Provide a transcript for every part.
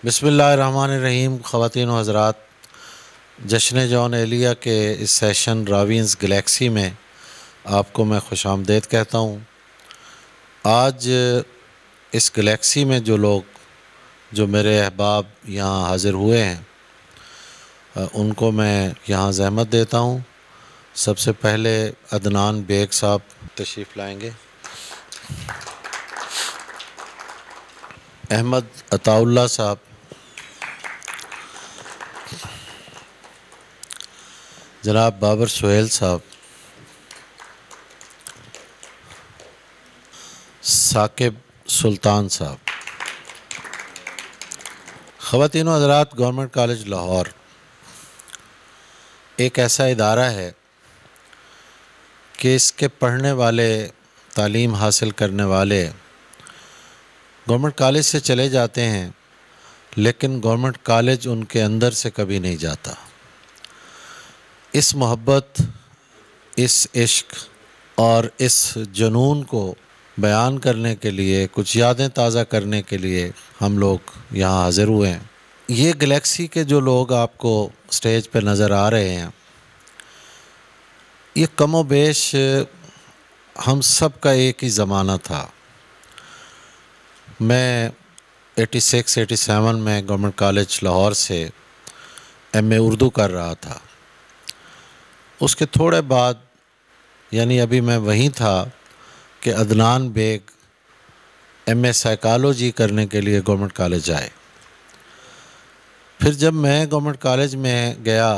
بسم اللہ الرحمن الرحیم۔ خواتین و حضرات، جشن جون ایلیا کے اس سیشن راوینز گلیکسی میں آپ کو میں خوش آمدید کہتا ہوں۔ آج اس گلیکسی میں جو میرے احباب یہاں حاضر ہوئے ہیں ان کو میں یہاں زحمت دیتا ہوں۔ سب سے پہلے عدنان بیگ صاحب تشریف لائیں گے، احمد عطا اللہ صاحب، جناب بابر سہیل صاحب، ثاقب سلطان صاحب۔ خواتین و حضرات، گورنمنٹ کالج لاہور ایک ایسا ادارہ ہے کہ اس کے پڑھنے والے، تعلیم حاصل کرنے والے گورنمنٹ کالج سے چلے جاتے ہیں، لیکن گورنمنٹ کالج ان کے اندر سے کبھی نہیں جاتا۔ اس محبت، اس عشق اور اس جنون کو بیان کرنے کے لیے، کچھ یادیں تازہ کرنے کے لیے ہم لوگ یہاں حاضر ہوئے ہیں۔ یہ گلیکسی کے جو لوگ آپ کو سٹیج پہ نظر آ رہے ہیں، یہ کم و بیش ہم سب کا ایک ہی زمانہ تھا۔ میں 86-87 میں گورنمنٹ کالج لاہور سے ایم اے اردو کر رہا تھا۔ اس کے تھوڑے بعد، یعنی ابھی میں وہیں تھا کہ عدنان بیگ ایم اے سائیکالوجی کرنے کے لیے گورنمنٹ کالج آئے۔ پھر جب میں گورنمنٹ کالج میں گیا،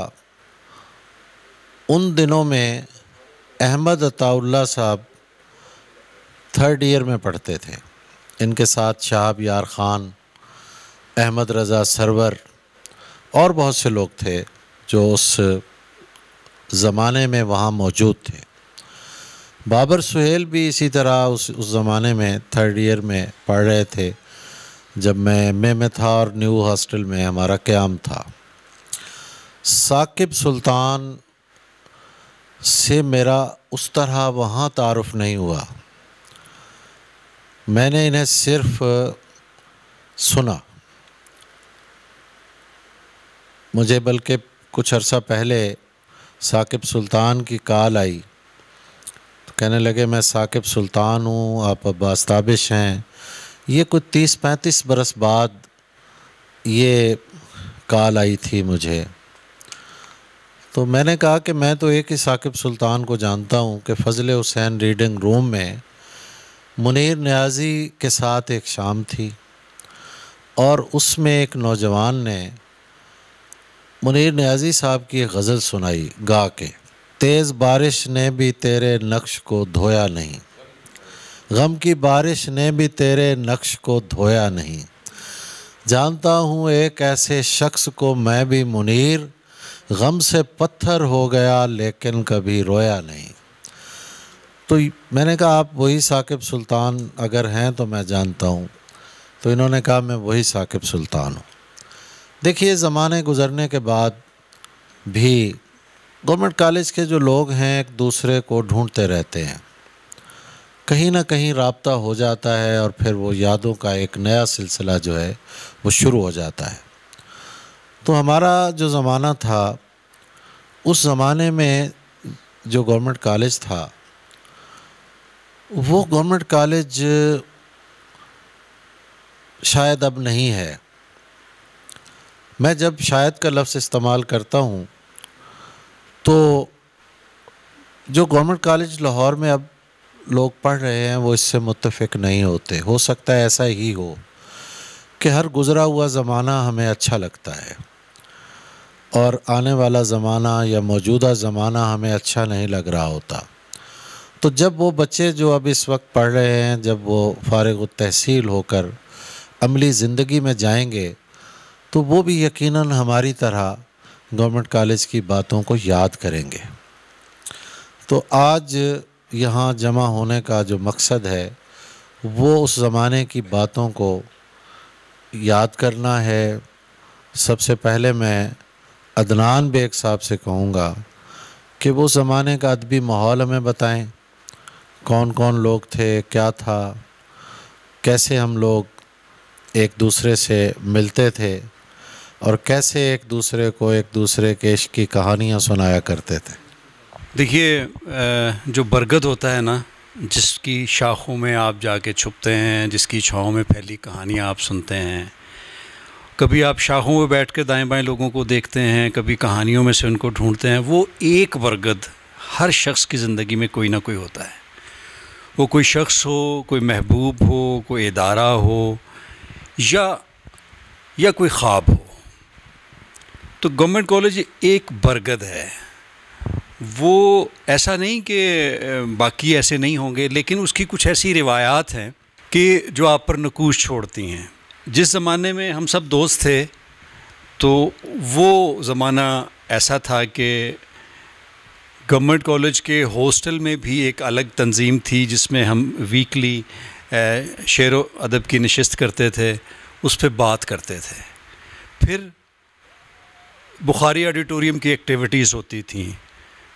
ان دنوں میں احمد عطا اللہ صاحب 3rd ایئر میں پڑھتے تھے۔ ان کے ساتھ شہاب یار خان، احمد رضا سرور اور بہت سے لوگ تھے جو اس زمانے میں وہاں موجود تھے۔ بابر سہیل بھی اسی طرح اس زمانے میں 3rd ایئر میں پڑھ رہے تھے جب میں ایم اے میں تھا اور نیو ہاسٹل میں ہمارا قیام تھا۔ ثاقب سلطان سے میرا اس طرح وہاں تعارف نہیں ہوا، میں نے انہیں صرف سنا۔ مجھے بلکہ کچھ عرصہ پہلے ثاقب سلطان کی کال آئی، تو کہنے لگے میں ثاقب سلطان ہوں، آپ عباس تابش ہیں۔ یہ کچھ 30-35 برس بعد یہ کال آئی تھی مجھے۔ تو میں نے کہا کہ میں تو ایک ہی ثاقب سلطان کو جانتا ہوں کہ فضل حسین ریڈنگ روم میں منیر نیازی کے ساتھ ایک شام تھی، اور اس میں ایک نوجوان نے منیر نیازی صاحب کی ایک غزل سنائی گا کے، تیز بارش نے بھی تیرے نقش کو دھویا نہیں، غم کی بارش نے بھی تیرے نقش کو دھویا نہیں، جانتا ہوں ایک ایسے شخص کو میں بھی منیر، غم سے پتھر ہو گیا لیکن کبھی رویا نہیں۔ تو میں نے کہا آپ وہی ثاقب سلطان اگر ہیں تو میں جانتا ہوں۔ تو انہوں نے کہا میں وہی ثاقب سلطان ہوں۔ دیکھیے، زمانے گزرنے کے بعد بھی گورنمنٹ کالج کے جو لوگ ہیں ایک دوسرے کو ڈھونڈتے رہتے ہیں، کہیں نہ کہیں رابطہ ہو جاتا ہے، اور پھر وہ یادوں کا ایک نیا سلسلہ جو ہے وہ شروع ہو جاتا ہے۔ تو ہمارا جو زمانہ تھا، اس زمانے میں جو گورنمنٹ کالج تھا، وہ گورنمنٹ کالج شاید اب نہیں ہے۔ میں جب شاید کا لفظ استعمال کرتا ہوں تو جو گورنمنٹ کالج لاہور میں اب لوگ پڑھ رہے ہیں وہ اس سے متفق نہیں ہوتے۔ ہو سکتا ہے ایسا ہی ہو کہ ہر گزرا ہوا زمانہ ہمیں اچھا لگتا ہے، اور آنے والا زمانہ یا موجودہ زمانہ ہمیں اچھا نہیں لگ رہا ہوتا۔ تو جب وہ بچے جو اب اس وقت پڑھ رہے ہیں، جب وہ فارغ التحصیل ہو کر عملی زندگی میں جائیں گے، تو وہ بھی یقیناً ہماری طرح گورنمنٹ کالج کی باتوں کو یاد کریں گے۔ تو آج یہاں جمع ہونے کا جو مقصد ہے وہ اس زمانے کی باتوں کو یاد کرنا ہے۔ سب سے پہلے میں عدنان بیگ صاحب سے کہوں گا کہ وہ زمانے کا ادبی ماحول ہمیں بتائیں، کون کون لوگ تھے، کیا تھا، کیسے ہم لوگ ایک دوسرے سے ملتے تھے اور کیسے ایک دوسرے کو ایک دوسرے کے عشق کی کہانیاں سنایا کرتے تھے؟ دیکھیے، جو برگد ہوتا ہے نا، جس کی شاخوں میں آپ جا کے چھپتے ہیں، جس کی چھاؤں میں پھیلی کہانیاں آپ سنتے ہیں، کبھی آپ شاخوں میں بیٹھ کے دائیں بائیں لوگوں کو دیکھتے ہیں، کبھی کہانیوں میں سے ان کو ڈھونڈتے ہیں، وہ ایک برگد ہر شخص کی زندگی میں کوئی نہ کوئی ہوتا ہے۔ وہ کوئی شخص ہو، کوئی محبوب ہو، کوئی ادارہ ہو، یا کوئی خواب ہو۔ تو گورنمنٹ کالج ایک برگد ہے۔ وہ ایسا نہیں کہ باقی ایسے نہیں ہوں گے، لیکن اس کی کچھ ایسی روایات ہیں کہ جو آپ پر نقوش چھوڑتی ہیں۔ جس زمانے میں ہم سب دوست تھے تو وہ زمانہ ایسا تھا کہ گورنمنٹ کالج کے ہاسٹل میں بھی ایک الگ تنظیم تھی، جس میں ہم ویکلی شعر و ادب کی نشست کرتے تھے، اس پہ بات کرتے تھے۔ پھر بخاری آڈیٹوریم کی ایکٹیویٹیز ہوتی تھیں،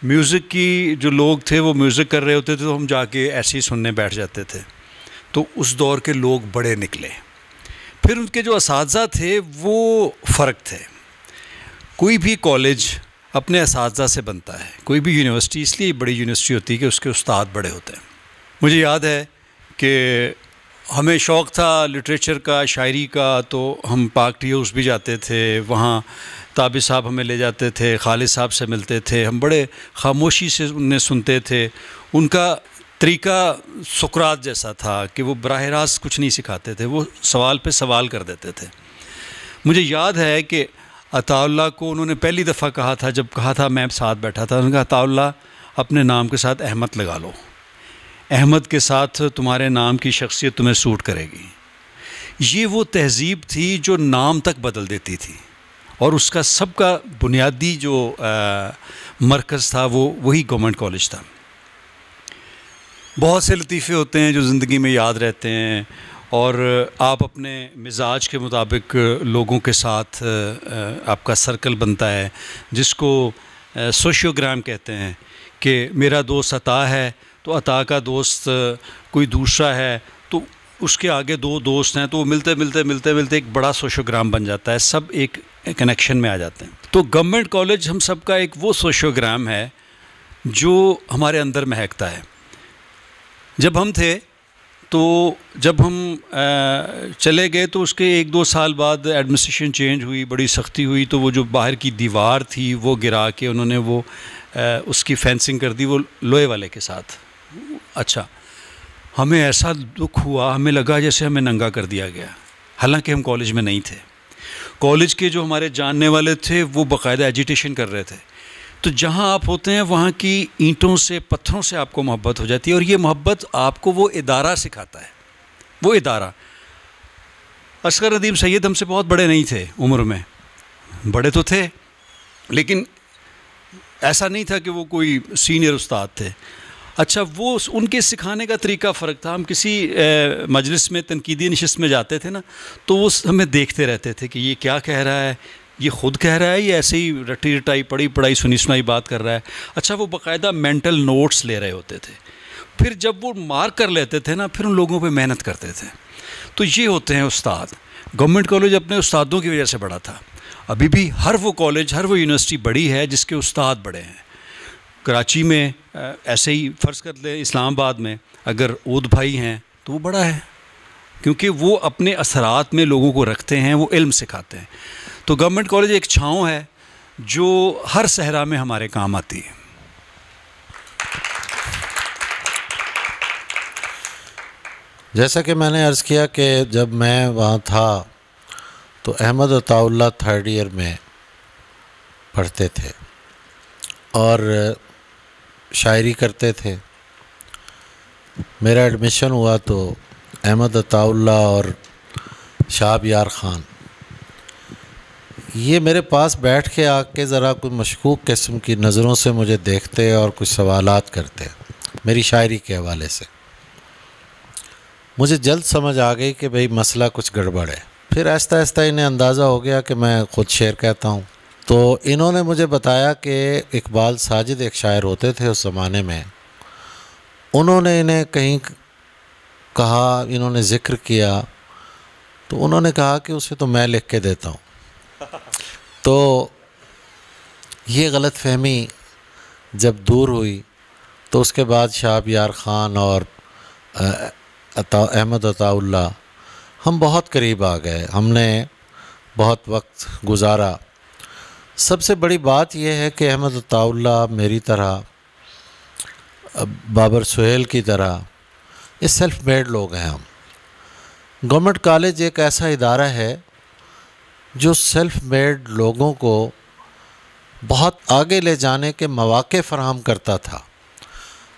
میوزک کی جو لوگ تھے وہ میوزک کر رہے ہوتے تھے تو ہم جا کے ایسے ہی سننے بیٹھ جاتے تھے۔ تو اس دور کے لوگ بڑے نکلے۔ پھر ان کے جو اساتذہ تھے وہ فرق تھے۔ کوئی بھی کالج اپنے اساتذہ سے بنتا ہے، کوئی بھی یونیورسٹی اس لیے بڑی یونیورسٹی ہوتی ہے کہ اس کے استاد بڑے ہوتے ہیں۔ مجھے یاد ہے کہ ہمیں شوق تھا لٹریچر کا، شاعری کا، تو ہم پاک ٹی ہاؤس بھی جاتے تھے، وہاں تابع صاحب ہمیں لے جاتے تھے، خالد صاحب سے ملتے تھے، ہم بڑے خاموشی سے انہیں سنتے تھے۔ ان کا طریقہ سقراط جیسا تھا کہ وہ براہ راست کچھ نہیں سکھاتے تھے، وہ سوال پہ سوال کر دیتے تھے۔ مجھے یاد ہے کہ عطا اللہ کو انہوں نے پہلی دفعہ کہا تھا، جب کہا تھا میں ساتھ بیٹھا تھا، انہوں نے کہا عطا اللہ اپنے نام کے ساتھ احمد لگا لو، احمد کے ساتھ تمہارے نام کی شخصیت تمہیں سوٹ کرے گی۔ یہ وہ تہذیب تھی جو نام تک بدل دیتی تھی، اور اس کا سب کا بنیادی جو مرکز تھا وہ وہی گورنمنٹ کالج تھا۔ بہت سے لطیفے ہوتے ہیں جو زندگی میں یاد رہتے ہیں، اور آپ اپنے مزاج کے مطابق لوگوں کے ساتھ آپ کا سرکل بنتا ہے، جس کو سوشیوگرام کہتے ہیں، کہ میرا دوست عطا ہے تو عطا کا دوست کوئی دوسرا ہے، تو اس کے آگے دو دوست ہیں، تو وہ ملتے ملتے ایک بڑا سوشیوگرام بن جاتا ہے، سب ایک کنیکشن میں آ جاتے ہیں۔ تو گورنمنٹ کالج ہم سب کا ایک وہ سوشیوگرام ہے جو ہمارے اندر مہکتا ہے۔ جب ہم تھے تو جب ہم چلے گئے تو اس کے 1-2 سال بعد ایڈمنسٹریشن چینج ہوئی، بڑی سختی ہوئی، تو وہ جو باہر کی دیوار تھی وہ گرا کے انہوں نے وہ اس کی فینسنگ کر دی، وہ لوہے والے کے ساتھ۔ اچھا، ہمیں ایسا دکھ ہوا، ہمیں لگا جیسے ہمیں ننگا کر دیا گیا، حالانکہ ہم کالج میں نہیں تھے۔ کالج کے جو ہمارے جاننے والے تھے وہ باقاعدہ ایجیٹیشن کر رہے تھے۔ تو جہاں آپ ہوتے ہیں وہاں کی اینٹوں سے، پتھروں سے آپ کو محبت ہو جاتی ہے، اور یہ محبت آپ کو وہ ادارہ سکھاتا ہے۔ وہ ادارہ، اصغر ندیم سید ہم سے بہت بڑے نہیں تھے عمر میں، بڑے تو تھے لیکن ایسا نہیں تھا کہ وہ کوئی سینئر استاد تھے۔ اچھا، وہ ان کے سکھانے کا طریقہ فرق تھا۔ ہم کسی مجلس میں، تنقیدی نشست میں جاتے تھے نا، تو وہ ہمیں دیکھتے رہتے تھے کہ یہ کیا کہہ رہا ہے، یہ خود کہہ رہا ہے، یہ ایسے ہی رٹی رٹائی پڑھی پڑھائی سنی سنائی بات کر رہا ہے۔ اچھا، وہ باقاعدہ مینٹل نوٹس لے رہے ہوتے تھے، پھر جب وہ مارک کر لیتے تھے نا، پھر ان لوگوں پہ محنت کرتے تھے۔ تو یہ ہوتے ہیں استاد۔ گورنمنٹ کالج اپنے استادوں کی وجہ سے بڑا تھا۔ ابھی بھی ہر وہ کالج، ہر وہ یونیورسٹی بڑی ہے جس کے استاد بڑے ہیں۔ کراچی میں ایسے ہی فرض کر لیں، اسلام آباد میں اگر اود بھائی ہیں تو وہ بڑا ہے، کیونکہ وہ اپنے اثرات میں لوگوں کو رکھتے ہیں، وہ علم سکھاتے ہیں۔ تو گورنمنٹ کالج ایک چھاؤں ہے جو ہر صحرا میں ہمارے کام آتی ہے۔ جیسا کہ میں نے عرض کیا کہ جب میں وہاں تھا تو احمد عطا اللہ 3rd ایئر میں پڑھتے تھے اور شاعری کرتے تھے۔ میرا ایڈمیشن ہوا تو احمد عطا اللہ اور شہاب یار خان یہ میرے پاس بیٹھ کے آ کے ذرا کوئی مشکوک قسم کی نظروں سے مجھے دیکھتے اور کچھ سوالات کرتے میری شاعری کے حوالے سے۔ مجھے جلد سمجھ آ گئی کہ بھئی مسئلہ کچھ گڑبڑ ہے۔ پھر آہستہ آہستہ انہیں اندازہ ہو گیا کہ میں خود شعر کہتا ہوں، تو انہوں نے مجھے بتایا کہ اقبال ساجد ایک شاعر ہوتے تھے اس زمانے میں، انہوں نے انہیں کہیں کہا، انہوں نے ذکر کیا، تو تو انہوں نے کہا کہ اسے تو میں لکھ کے دیتا ہوں. تو یہ غلط فہمی جب دور ہوئی تو اس کے بعد شہاب یار خان اور احمد عطا اللہ ہم بہت قریب آ گئے. ہم نے بہت وقت گزارا. سب سے بڑی بات یہ ہے کہ احمد عطا اللہ میری طرح، بابر سہیل کی طرح یہ سیلف میڈ لوگ ہیں. ہم گورنمنٹ کالج ایک ایسا ادارہ ہے جو سیلف میڈ لوگوں کو بہت آگے لے جانے کے مواقع فراہم کرتا تھا.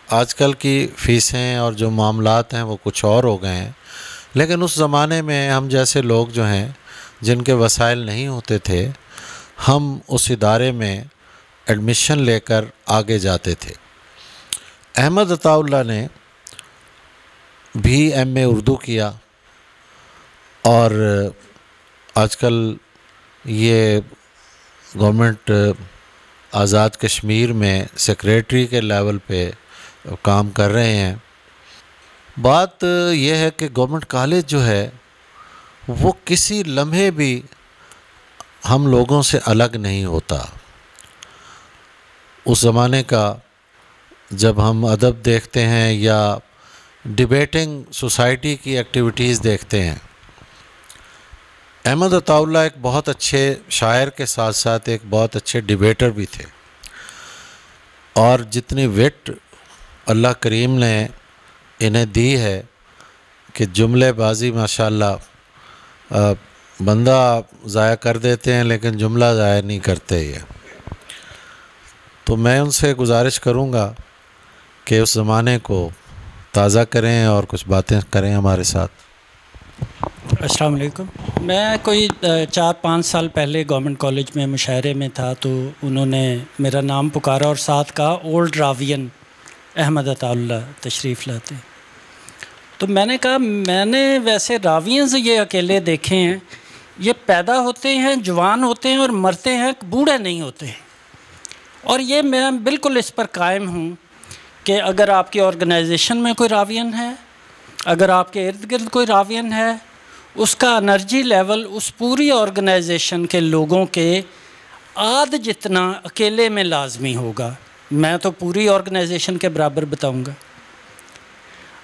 آج کل کی فیسیں اور جو معاملات ہیں وہ کچھ اور ہو گئے ہیں، لیکن اس زمانے میں ہم جیسے لوگ جو ہیں جن کے وسائل نہیں ہوتے تھے، ہم اس ادارے میں ایڈمیشن لے کر آگے جاتے تھے. احمد عطا اللہ نے بھی ایم اے اردو کیا اور آج کل یہ گورنمنٹ آزاد کشمیر میں سیکریٹری کے لیول پہ کام کر رہے ہیں. بات یہ ہے کہ گورنمنٹ کالج جو ہے وہ کسی لمحے بھی ہم لوگوں سے الگ نہیں ہوتا. اس زمانے کا جب ہم ادب دیکھتے ہیں یا ڈیبیٹنگ سوسائٹی کی ایکٹیویٹیز دیکھتے ہیں، احمد عطا اللہ ایک بہت اچھے شاعر کے ساتھ ساتھ ایک بہت اچھے ڈیبیٹر بھی تھے، اور جتنی وٹ اللہ کریم نے انہیں دی ہے کہ جملے بازی ماشاءاللہ بندہ ضائع کر دیتے ہیں لیکن جملہ ضائع نہیں کرتے. یہ تو میں ان سے گزارش کروں گا کہ اس زمانے کو تازہ کریں اور کچھ باتیں کریں ہمارے ساتھ. السلام علیکم. میں کوئی 4-5 سال پہلے گورنمنٹ کالج میں مشاعرے میں تھا تو انہوں نے میرا نام پکارا اور ساتھ کہا اولڈ راوین احمد عطا اللہ تشریف لاتے. تو میں نے کہا میں نے ویسے راوین سے یہ اکیلے دیکھے ہیں، یہ پیدا ہوتے ہیں، جوان ہوتے ہیں اور مرتے ہیں، بوڑھے نہیں ہوتے. اور یہ میں بالکل اس پر قائم ہوں کہ اگر آپ کی آرگنائزیشن میں کوئی راوین ہے، اگر آپ کے ارد گرد کوئی راوین ہے، اس کا انرجی لیول اس پوری آرگنائزیشن کے لوگوں کے آدھ جتنا اکیلے میں لازمی ہوگا. میں تو پوری آرگنائزیشن کے برابر بتاؤں گا.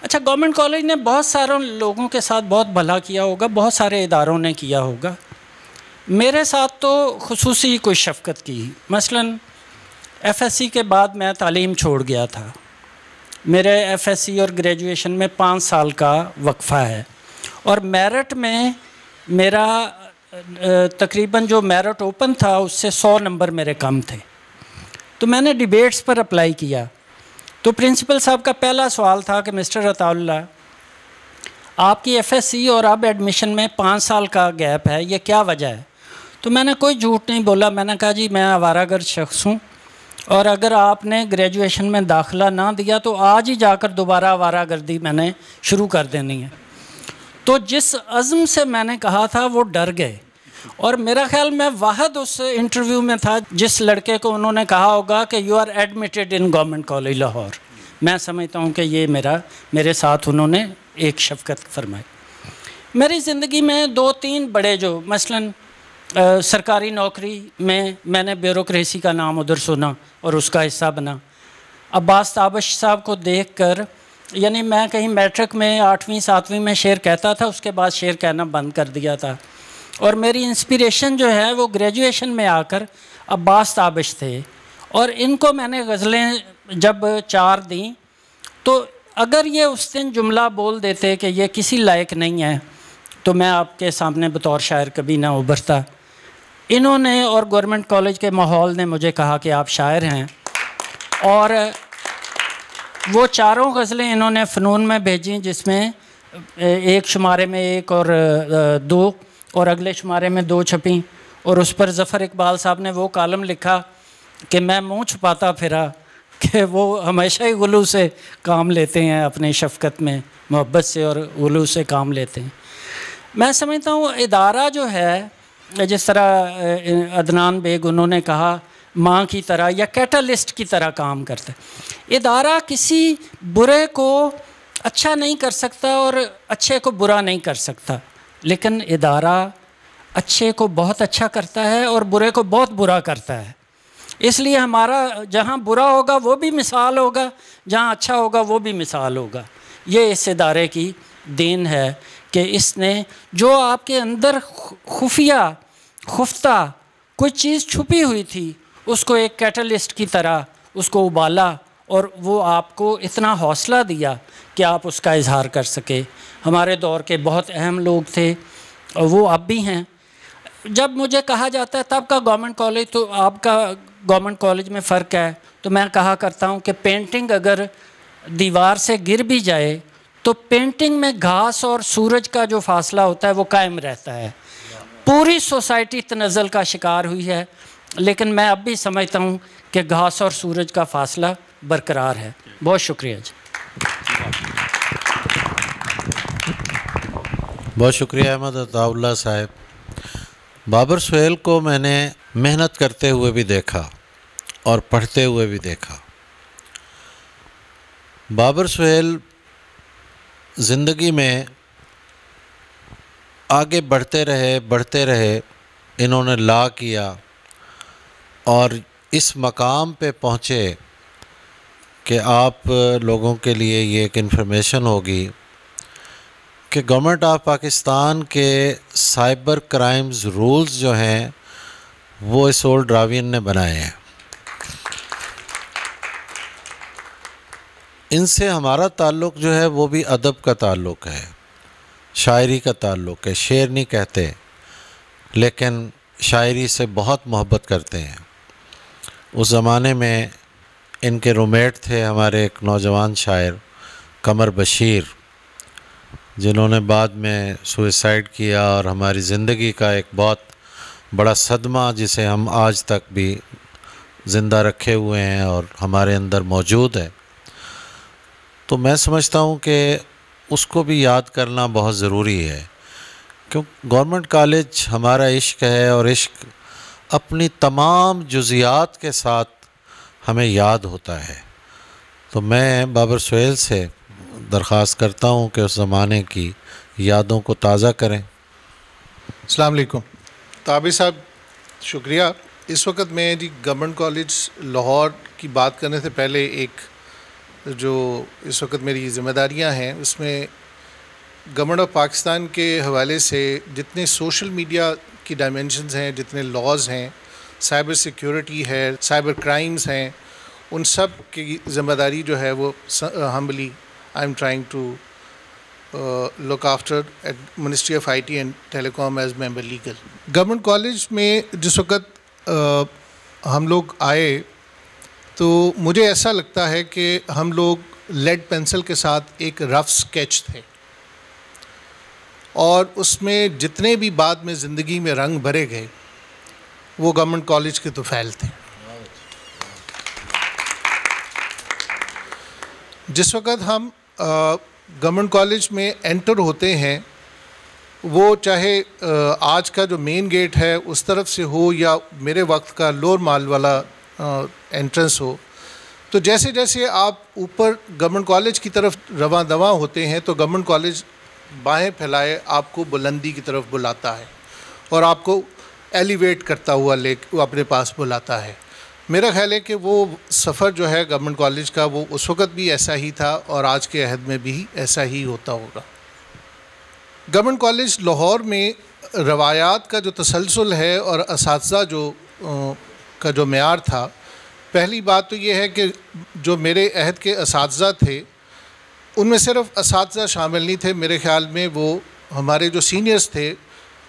اچھا، گورنمنٹ کالج نے بہت سارے لوگوں کے ساتھ بہت بھلا کیا ہوگا، بہت سارے اداروں نے کیا ہوگا. میرے ساتھ تو خصوصی کوئی شفقت کی. مثلاً ایف ایس سی کے بعد میں تعلیم چھوڑ گیا تھا. میرے ایف ایس سی اور گریجویشن میں 5 سال کا وقفہ ہے، اور میرٹ میں میرا تقریباً جو میرٹ اوپن تھا اس سے 100 نمبر میرے کم تھے. تو میں نے ڈیبیٹس پر اپلائی کیا. تو پرنسپل صاحب کا پہلا سوال تھا کہ مسٹر عطا اللہ، آپ کی ایف ایس سی اور اب ایڈمیشن میں 5 سال کا گیپ ہے، یہ کیا وجہ ہے؟ تو میں نے کوئی جھوٹ نہیں بولا. میں نے کہا جی میں آوارہ گرد شخص ہوں، اور اگر آپ نے گریجویشن میں داخلہ نہ دیا تو آج ہی جا کر دوبارہ آوارہ گردی میں نے شروع کر دینی ہے. تو جس عزم سے میں نے کہا تھا وہ ڈر گئے. اور میرا خیال میں واحد اس انٹرویو میں تھا جس لڑکے کو انہوں نے کہا ہوگا کہ you are admitted in government college Lahore. میں سمجھتا ہوں کہ یہ میرے ساتھ انہوں نے ایک شفقت فرمائی. میری زندگی میں 2-3 بڑے جو مثلاً سرکاری نوکری میں نے بیوروکریسی کا نام ادھر سنا اور اس کا حصہ بنا. عباس تابش صاحب کو دیکھ کر، یعنی میں کہیں میٹرک میں 8ویں 7ویں میں شعر کہتا تھا، اس کے بعد شعر کہنا بند کر دیا تھا. اور میری انسپیریشن جو ہے وہ گریجویشن میں آ کر عباس تابش تھے. اور ان کو میں نے غزلیں جب 4 دیں تو اگر یہ اس دن جملہ بول دیتے کہ یہ کسی لائق نہیں ہے تو میں آپ کے سامنے بطور شاعر کبھی نہ ابھرتا. انہوں نے اور گورنمنٹ کالج کے ماحول نے مجھے کہا کہ آپ شاعر ہیں، اور وہ 4 غزلیں انہوں نے فنون میں بھیجیں، جس میں ایک شمارے میں 1 اور 2 اور اگلے شمارے میں 2 چھپیں. اور اس پر ظفر اقبال صاحب نے وہ کالم لکھا کہ میں منہ چھپاتا پھرا، کہ وہ ہمیشہ ہی غلو سے کام لیتے ہیں، اپنے شفقت میں محبت سے اور غلو سے کام لیتے ہیں. میں سمجھتا ہوں ادارہ جو ہے، جس طرح عدنان بیگ انہوں نے کہا، ماں کی طرح یا کیٹالسٹ کی طرح کام کرتا ہے. ادارہ کسی برے کو اچھا نہیں کر سکتا اور اچھے کو برا نہیں کر سکتا. لیکن ادارہ اچھے کو بہت اچھا کرتا ہے اور برے کو بہت برا کرتا ہے. اس لیے ہمارا جہاں برا ہوگا وہ بھی مثال ہوگا، جہاں اچھا ہوگا وہ بھی مثال ہوگا. یہ اس ادارے کی دین ہے کہ اس نے جو آپ کے اندر خفیہ خفتہ کوئی چیز چھپی ہوئی تھی اس کو ایک کیٹلسٹ کی طرح اس کو ابالا اور وہ آپ کو اتنا حوصلہ دیا کہ آپ اس کا اظہار کر سکے. ہمارے دور کے بہت اہم لوگ تھے اور وہ اب بھی ہیں. جب مجھے کہا جاتا ہے تب کا گورنمنٹ کالج تو آپ کا گورنمنٹ کالج میں فرق ہے، تو میں کہا کرتا ہوں کہ پینٹنگ اگر دیوار سے گر بھی جائے تو پینٹنگ میں گھاس اور سورج کا جو فاصلہ ہوتا ہے وہ قائم رہتا ہے. پوری سوسائٹی تنزل کا شکار ہوئی ہے، لیکن میں اب بھی سمجھتا ہوں کہ گھاس اور سورج کا فاصلہ برقرار ہے. بہت شکریہ جی. بہت شکریہ احمد عطا اللہ صاحب. بابر سہیل کو میں نے محنت کرتے ہوئے بھی دیکھا اور پڑھتے ہوئے بھی دیکھا. بابر سہیل زندگی میں آگے بڑھتے رہے. انہوں نے لا کیا اور اس مقام پہ پہنچے کہ آپ لوگوں کے لیے یہ ایک انفارمیشن ہوگی کہ گورنمنٹ آف پاکستان کے سائبر کرائمز رولز جو ہیں وہ اس اولڈ ڈراوین نے بنائے ہیں. ان سے ہمارا تعلق جو ہے وہ بھی ادب کا تعلق ہے، شاعری کا تعلق ہے. شعر نہیں کہتے لیکن شاعری سے بہت محبت کرتے ہیں. اس زمانے میں ان کے رومیٹ تھے ہمارے ایک نوجوان شاعر قمر بشیر، جنہوں نے بعد میں سوئسائڈ کیا اور ہماری زندگی کا ایک بہت بڑا صدمہ جسے ہم آج تک بھی زندہ رکھے ہوئے ہیں اور ہمارے اندر موجود ہے. تو میں سمجھتا ہوں کہ اس کو بھی یاد کرنا بہت ضروری ہے، کیونکہ گورنمنٹ کالج ہمارا عشق ہے اور عشق اپنی تمام جزیات کے ساتھ ہمیں یاد ہوتا ہے. تو میں بابر سہیل سے درخواست کرتا ہوں کہ اس زمانے کی یادوں کو تازہ کریں. السلام علیکم. تابع صاحب شکریہ. اس وقت میں گورنمنٹ کالج لاہور کی بات کرنے سے پہلے ایک جو اس وقت میری ذمہ داریاں ہیں اس میں گورنمنٹ آف پاکستان کے حوالے سے جتنے سوشل میڈیا کی ڈائمینشنز ہیں، جتنے لاز ہیں، سائبر سیکیورٹی ہے، سائبر کرائمز ہیں، ان سب کی ذمہ داری جو ہے وہ humbly I am trying to look after at Ministry of IT and Telecom as member legal. Government college میں جس وقت ہم لوگ آئے تو مجھے ایسا لگتا ہے کہ ہم لوگ لیڈ پینسل کے ساتھ ایک رف اسکیچ تھے، اور اس میں جتنے بھی بعد میں زندگی میں رنگ بھرے گئے وہ گورنمنٹ کالج کے طفیل تھے. جس وقت ہم گورنمنٹ کالج میں انٹر ہوتے ہیں، وہ چاہے آج کا جو مین گیٹ ہے اس طرف سے ہو یا میرے وقت کا لور مال والا انٹرنس ہو، تو جیسے جیسے آپ اوپر گورنمنٹ کالج کی طرف رواں دواں ہوتے ہیں تو گورنمنٹ کالج باہیں پھیلائے آپ کو بلندی کی طرف بلاتا ہے اور آپ کو ایلیویٹ کرتا ہوا اپنے پاس بلاتا ہے. میرا خیال ہے کہ وہ سفر جو ہے گورنمنٹ کالج کا وہ اس وقت بھی ایسا ہی تھا اور آج کے عہد میں بھی ایسا ہی ہوتا ہوگا. گورنمنٹ کالج لاہور میں روایات کا جو تسلسل ہے اور اساتذہ کا جو معیار تھا، پہلی بات تو یہ ہے کہ جو میرے عہد کے اساتذہ تھے ان میں صرف اساتذہ شامل نہیں تھے، میرے خیال میں وہ ہمارے جو سینئرز تھے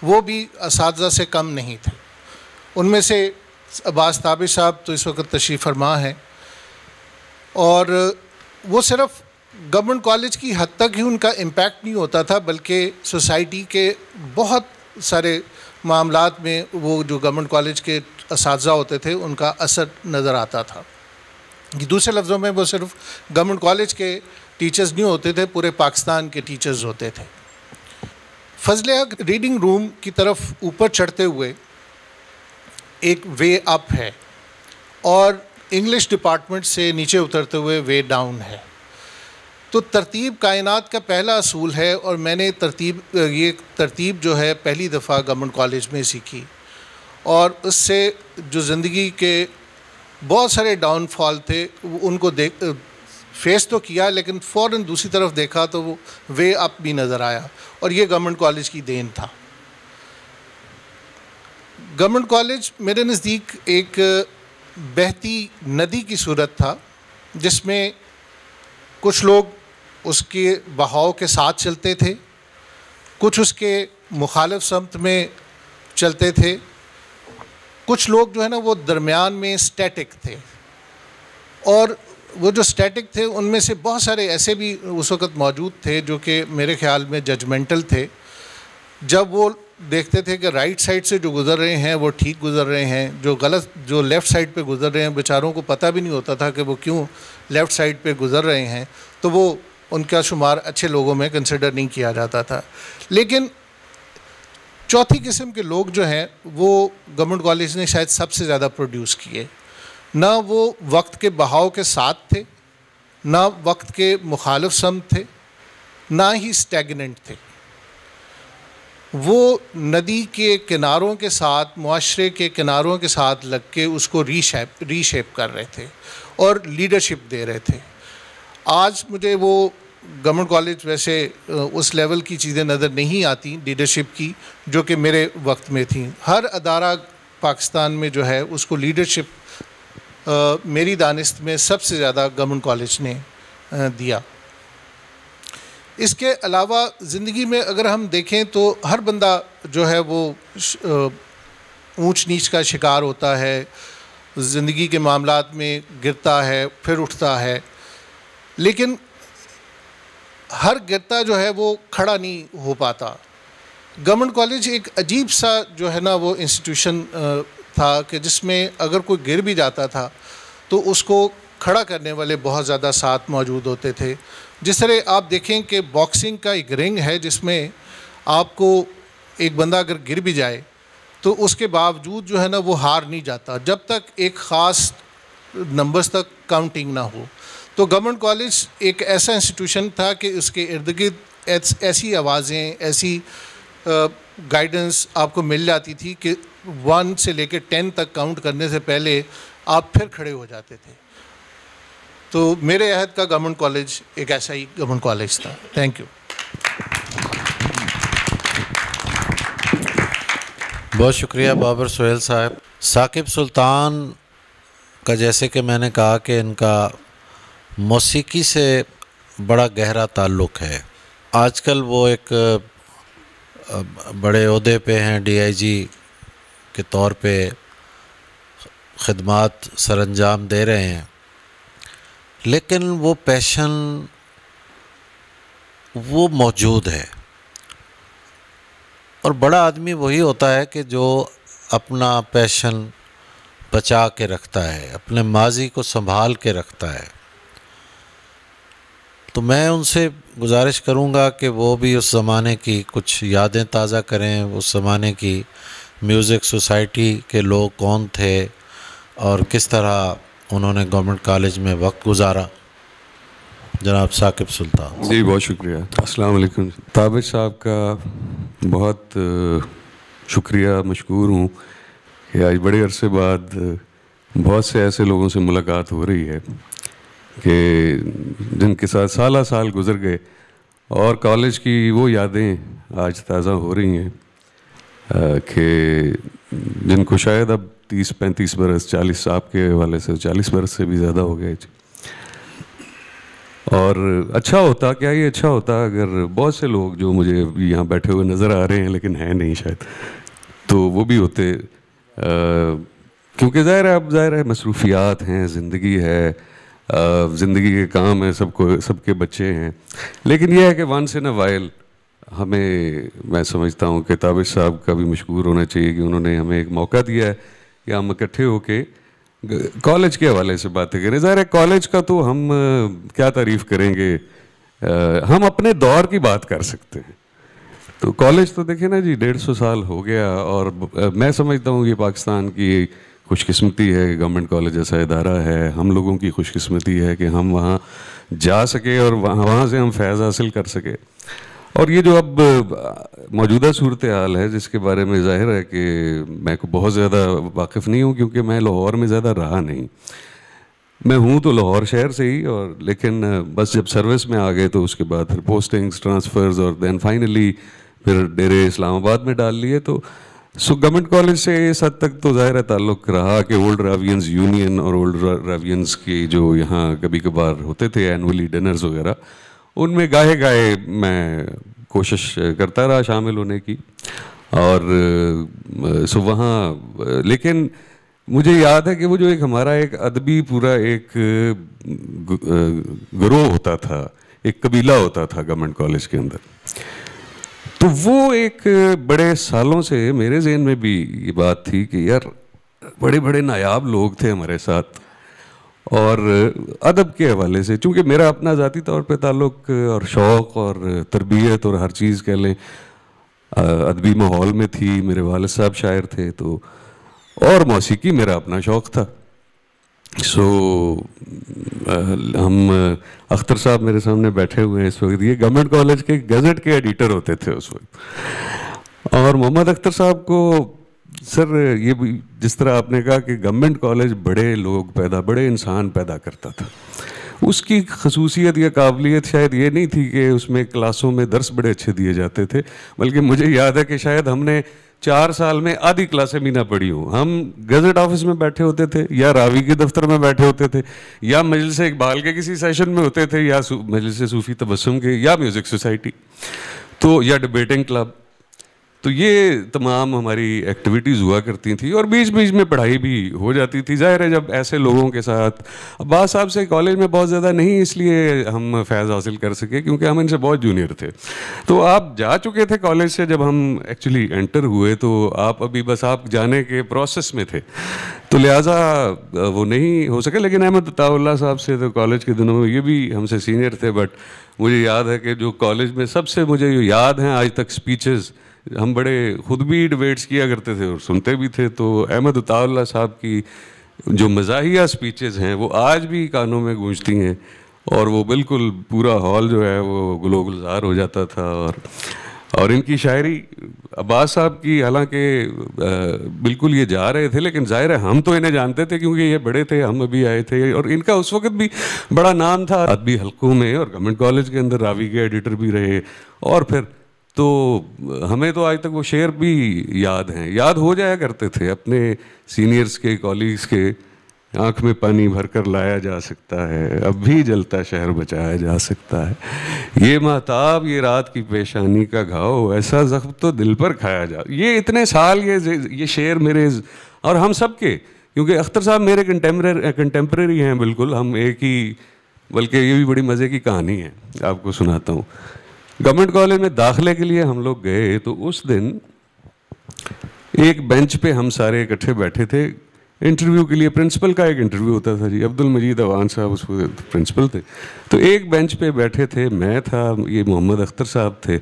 وہ بھی اساتذہ سے کم نہیں تھے. ان میں سے عباس تابع صاحب تو اس وقت تشریف فرما ہیں، اور وہ صرف گورنمنٹ کالج کی حد تک ہی ان کا امپیکٹ نہیں ہوتا تھا، بلکہ سوسائٹی کے بہت سارے معاملات میں وہ جو گورنمنٹ کالج کے اساتذہ ہوتے تھے ان کا اثر نظر آتا تھا. دوسرے لفظوں میں وہ صرف گورنمنٹ کالج کے ٹیچرز نہیں ہوتے تھے، پورے پاکستان کے ٹیچرز ہوتے تھے. فضل حق ریڈنگ روم کی طرف اوپر چڑھتے ہوئے ایک وے اپ ہے اور انگلش ڈپارٹمنٹ سے نیچے اترتے ہوئے وے ڈاؤن ہے. تو ترتیب کائنات کا پہلا اصول ہے، اور میں نے یہ ترتیب جو ہے پہلی دفعہ گورنمنٹ کالج میں سیکھی، اور اس سے جو زندگی کے بہت سارے ڈاؤن فال تھے ان کو فیس تو کیا، لیکن فوراً دوسری طرف دیکھا تو وہ وے اپ بھی نظر آیا، اور یہ گورنمنٹ کالج کی دین تھا۔ گورنمنٹ کالج میرے نزدیک ایک بہتی ندی کی صورت تھا، جس میں کچھ لوگ اس کے بہاؤ کے ساتھ چلتے تھے، کچھ اس کے مخالف سمت میں چلتے تھے، کچھ لوگ جو ہے نا وہ درمیان میں سٹیٹک تھے، اور وہ جو سٹیٹک تھے ان میں سے بہت سارے ایسے بھی اس وقت موجود تھے جو کہ میرے خیال میں ججمنٹل تھے۔ جب وہ دیکھتے تھے کہ رائٹ سائڈ سے جو گزر رہے ہیں وہ ٹھیک گزر رہے ہیں، جو لیفٹ سائڈ پہ گزر رہے ہیں بیچاروں کو پتہ بھی نہیں ہوتا تھا کہ وہ کیوں لیفٹ سائڈ پہ گزر رہے ہیں، تو وہ ان کا شمار اچھے لوگوں میں کنسیڈر نہیں کیا جاتا تھا۔ لیکن چوتھی قسم کے لوگ جو ہیں وہ گورنمنٹ کالج نے شاید سب سے زیادہ پروڈیوس کیے، نہ وہ وقت کے بہاؤ کے ساتھ تھے، نہ وقت کے مخالف سمت تھے، نہ ہی اسٹیگننٹ تھے۔ وہ ندی کے کناروں کے ساتھ، معاشرے کے کناروں کے ساتھ لگ کے اس کو ری شیپ کر رہے تھے اور لیڈرشپ دے رہے تھے۔ آج مجھے وہ گورنمنٹ کالج ویسے اس لیول کی چیزیں نظر نہیں آتی لیڈرشپ کی جو کہ میرے وقت میں تھیں۔ ہر ادارہ پاکستان میں جو ہے اس کو لیڈرشپ میری دانست میں سب سے زیادہ گورنمنٹ کالج نے دیا۔ اس کے علاوہ زندگی میں اگر ہم دیکھیں تو ہر بندہ جو ہے وہ اونچ نیچ کا شکار ہوتا ہے، زندگی کے معاملات میں گرتا ہے پھر اٹھتا ہے، لیکن ہر گرتا جو ہے وہ کھڑا نہیں ہو پاتا۔ گورنمنٹ کالج ایک عجیب سا جو ہے نا وہ انسٹیٹیوشن تھا کہ جس میں اگر کوئی گر بھی جاتا تھا تو اس کو کھڑا کرنے والے بہت زیادہ ساتھ موجود ہوتے تھے۔ جس طرح آپ دیکھیں کہ باکسنگ کا ایک رنگ ہے جس میں آپ کو ایک بندہ اگر گر بھی جائے تو اس کے باوجود جو ہے نا وہ ہار نہیں جاتا جب تک ایک خاص نمبرز تک کاؤنٹنگ نہ ہو۔ تو گورنمنٹ کالج ایک ایسا انسٹیٹیوشن تھا کہ اس کے ارد گرد ایسی آوازیں، ایسی گائیڈنس آپ کو مل جاتی تھی کہ 1 سے لے کے 10 تک کاؤنٹ کرنے سے پہلے آپ پھر کھڑے ہو جاتے تھے۔ تو میرے عہد کا گورنمنٹ کالج ایک ایسا ہی گورنمنٹ کالج تھا۔ Thank you. بہت شکریہ بابر سہیل صاحب۔ ثاقب سلطان کا جیسے کہ میں نے کہا کہ ان کا موسیقی سے بڑا گہرا تعلق ہے۔ آج کل وہ ایک بڑے عہدے پہ ہیں، ڈی آئی جی کے طور پہ خدمات سر انجام دے رہے ہیں، لیکن وہ پیشن وہ موجود ہے، اور بڑا آدمی وہی ہوتا ہے کہ جو اپنا پیشن بچا کے رکھتا ہے، اپنے ماضی کو سنبھال کے رکھتا ہے۔ تو میں ان سے گزارش کروں گا کہ وہ بھی اس زمانے کی کچھ یادیں تازہ کریں، اس زمانے کی میوزک سوسائٹی کے لوگ کون تھے اور کس طرح انہوں نے گورنمنٹ کالج میں وقت گزارا۔ جناب ثاقب سلطان۔ جی بہت شکریہ۔ السلام علیکم۔ تابش صاحب کا بہت شکریہ، مشکور ہوں کہ آج بڑے عرصے بعد بہت سے ایسے لوگوں سے ملاقات ہو رہی ہے کہ جن کے ساتھ سالہ سال گزر گئے، اور کالج کی وہ یادیں آج تازہ ہو رہی ہیں کہ جن کو شاید اب 30-35 برس، 40 آپ کے حوالے سے 40 برس سے بھی زیادہ ہو گئے۔ اور اچھا ہوتا، کیا یہ اچھا ہوتا اگر بہت سے لوگ جو مجھے یہاں بیٹھے ہوئے نظر آ رہے ہیں لیکن ہیں نہیں شاید، تو وہ بھی ہوتے، کیونکہ ظاہر ہے مصروفیات ہیں، زندگی ہے، زندگی کے کام ہیں، سب کے بچے ہیں، لیکن یہ ہے کہ ونس ان اے وائل ہمیں، میں سمجھتا ہوں کہ تابش صاحب کا بھی مشکور ہونا چاہیے کہ انہوں نے ہمیں ایک موقع دیا ہے کہ ہم اکٹھے ہو کے کالج کے حوالے سے باتیں کریں۔ ظاہر ہے کالج کا تو ہم کیا تعریف کریں گے، ہم اپنے دور کی بات کر سکتے ہیں۔ تو کالج تو دیکھیں نا جی 150 سال ہو گیا، اور میں سمجھتا ہوں یہ پاکستان کی خوش قسمتی ہے کہ گورنمنٹ کالج ایسا ادارہ ہے، ہم لوگوں کی خوش قسمتی ہے کہ ہم وہاں جا سکے اور وہاں سے ہم فیض حاصل کر سکے. اور یہ جو اب موجودہ صورتحال ہے جس کے بارے میں ظاہر ہے کہ میں کو بہت زیادہ واقف نہیں ہوں کیونکہ میں لاہور میں زیادہ رہا نہیں. میں ہوں تو لاہور شہر سے ہی، اور لیکن بس جب سروس میں آ گئے تو اس کے بعد پھر پوسٹنگز، ٹرانسفرز، اور دین فائنلی پھر ڈیرے اسلام آباد میں ڈال لیے. تو گورنمنٹ کالج سے اس حد تک تو ظاہر تعلق رہا کہ اولڈ راویئنز یونین اور اولڈ راویئنز کی جو یہاں کبھی کبھار ہوتے تھے اینولی ڈنرز وغیرہ، ان میں گاہے گاہے میں کوشش کرتا رہا شامل ہونے کی. اور وہاں لیکن مجھے یاد ہے کہ وہ جو ایک ہمارا ایک ادبی پورا ایک گروہ ہوتا تھا، ایک قبیلہ ہوتا تھا گورنمنٹ کالج کے اندر. تو وہ ایک بڑے سالوں سے میرے ذہن میں بھی یہ بات تھی کہ یار بڑے بڑے نایاب لوگ تھے ہمارے ساتھ. اور ادب کے حوالے سے چونکہ میرا اپنا ذاتی طور پہ تعلق اور شوق اور تربیت اور ہر چیز کہہ لیں ادبی ماحول میں تھی. میرے والد صاحب شاعر تھے تو، اور موسیقی میرا اپنا شوق تھا. ہم اختر صاحب میرے سامنے بیٹھے ہوئے ہیں اس وقت، یہ گورنمنٹ کالج کے گزٹ کے ایڈیٹر ہوتے تھے اس وقت. اور محمد اختر صاحب کو سر یہ جس طرح آپ نے کہا کہ گورنمنٹ کالج بڑے لوگ پیدا، بڑے انسان پیدا کرتا تھا، اس کی خصوصیت یا قابلیت شاید یہ نہیں تھی کہ اس میں کلاسوں میں درس بڑے اچھے دیے جاتے تھے، بلکہ مجھے یاد ہے کہ شاید ہم نے 4 سال میں آدھی کلاسیں بھی نہ پڑھی ہوں. ہم گزٹ آفس میں بیٹھے ہوتے تھے، یا راوی کے دفتر میں بیٹھے ہوتے تھے، یا مجلس اقبال کے کسی سیشن میں ہوتے تھے، یا مجلس صوفی تبسم کے، یا میوزک سوسائٹی تو، یا ڈبیٹنگ کلب. تو یہ تمام ہماری ایکٹیویٹیز ہوا کرتی تھیں، اور بیچ بیچ میں پڑھائی بھی ہو جاتی تھی. ظاہر ہے جب ایسے لوگوں کے ساتھ، عباس صاحب سے کالج میں بہت زیادہ نہیں اس لیے ہم فیض حاصل کر سکے کیونکہ ہم ان سے بہت جونیئر تھے. تو آپ جا چکے تھے کالج سے، جب ہم ایکچولی انٹر ہوئے تو آپ ابھی بس آپ جانے کے پروسیس میں تھے، تو لہٰذا وہ نہیں ہو سکے. لیکن احمد عطا اللہ صاحب سے تو کالج کے دنوں میں یہ بھی ہم سے سینئر تھے، بٹ مجھے یاد ہے کہ جو کالج میں سب سے مجھے یاد ہیں آج تک اسپیچز، ہم بڑے خود بھی ڈبیٹس کیا کرتے تھے اور سنتے بھی تھے. تو احمد عطا اللہ صاحب کی جو مزاحیہ اسپیچز ہیں وہ آج بھی کانوں میں گونجتی ہیں، اور وہ بالکل پورا ہال جو ہے وہ گلو گلزار ہو جاتا تھا. اور ان کی شاعری عباس صاحب کی، حالانکہ بالکل یہ جا رہے تھے لیکن ظاہر ہے ہم تو انہیں جانتے تھے کیونکہ یہ بڑے تھے، ہم ابھی آئے تھے، اور ان کا اس وقت بھی بڑا نام تھا ادبی حلقوں میں، اور گورنمنٹ کالج کے اندر راوی کے ایڈیٹر بھی رہے. اور پھر تو ہمیں تو آج تک وہ شعر بھی یاد ہیں، یاد ہو جایا کرتے تھے اپنے سینئرز کے، کالیگز کے. آنکھ میں پانی بھر کر لایا جا سکتا ہے، اب بھی جلتا شہر بچایا جا سکتا ہے، یہ مہتاب یہ رات کی پیشانی کا گھاؤ، ایسا زخم تو دل پر کھایا جا. یہ اتنے سال یہ شعر میرے اور ہم سب کے، کیونکہ اختر صاحب میرے کنٹمپریری ہیں بالکل، ہم ایک ہی، بلکہ یہ بھی بڑی مزے کی کہانی ہے آپ کو سناتا ہوں. گورنمنٹ کالج میں داخلے کے لیے ہم لوگ گئے تو اس دن ایک بینچ پہ ہم سارے اکٹھے بیٹھے تھے انٹرویو کے لیے. پرنسپل کا ایک انٹرویو ہوتا تھا جی، عبد المجید اوان صاحب اس وقت پرنسپل تھے. تو ایک بینچ پہ بیٹھے تھے، میں تھا، یہ محمد اختر صاحب تھے،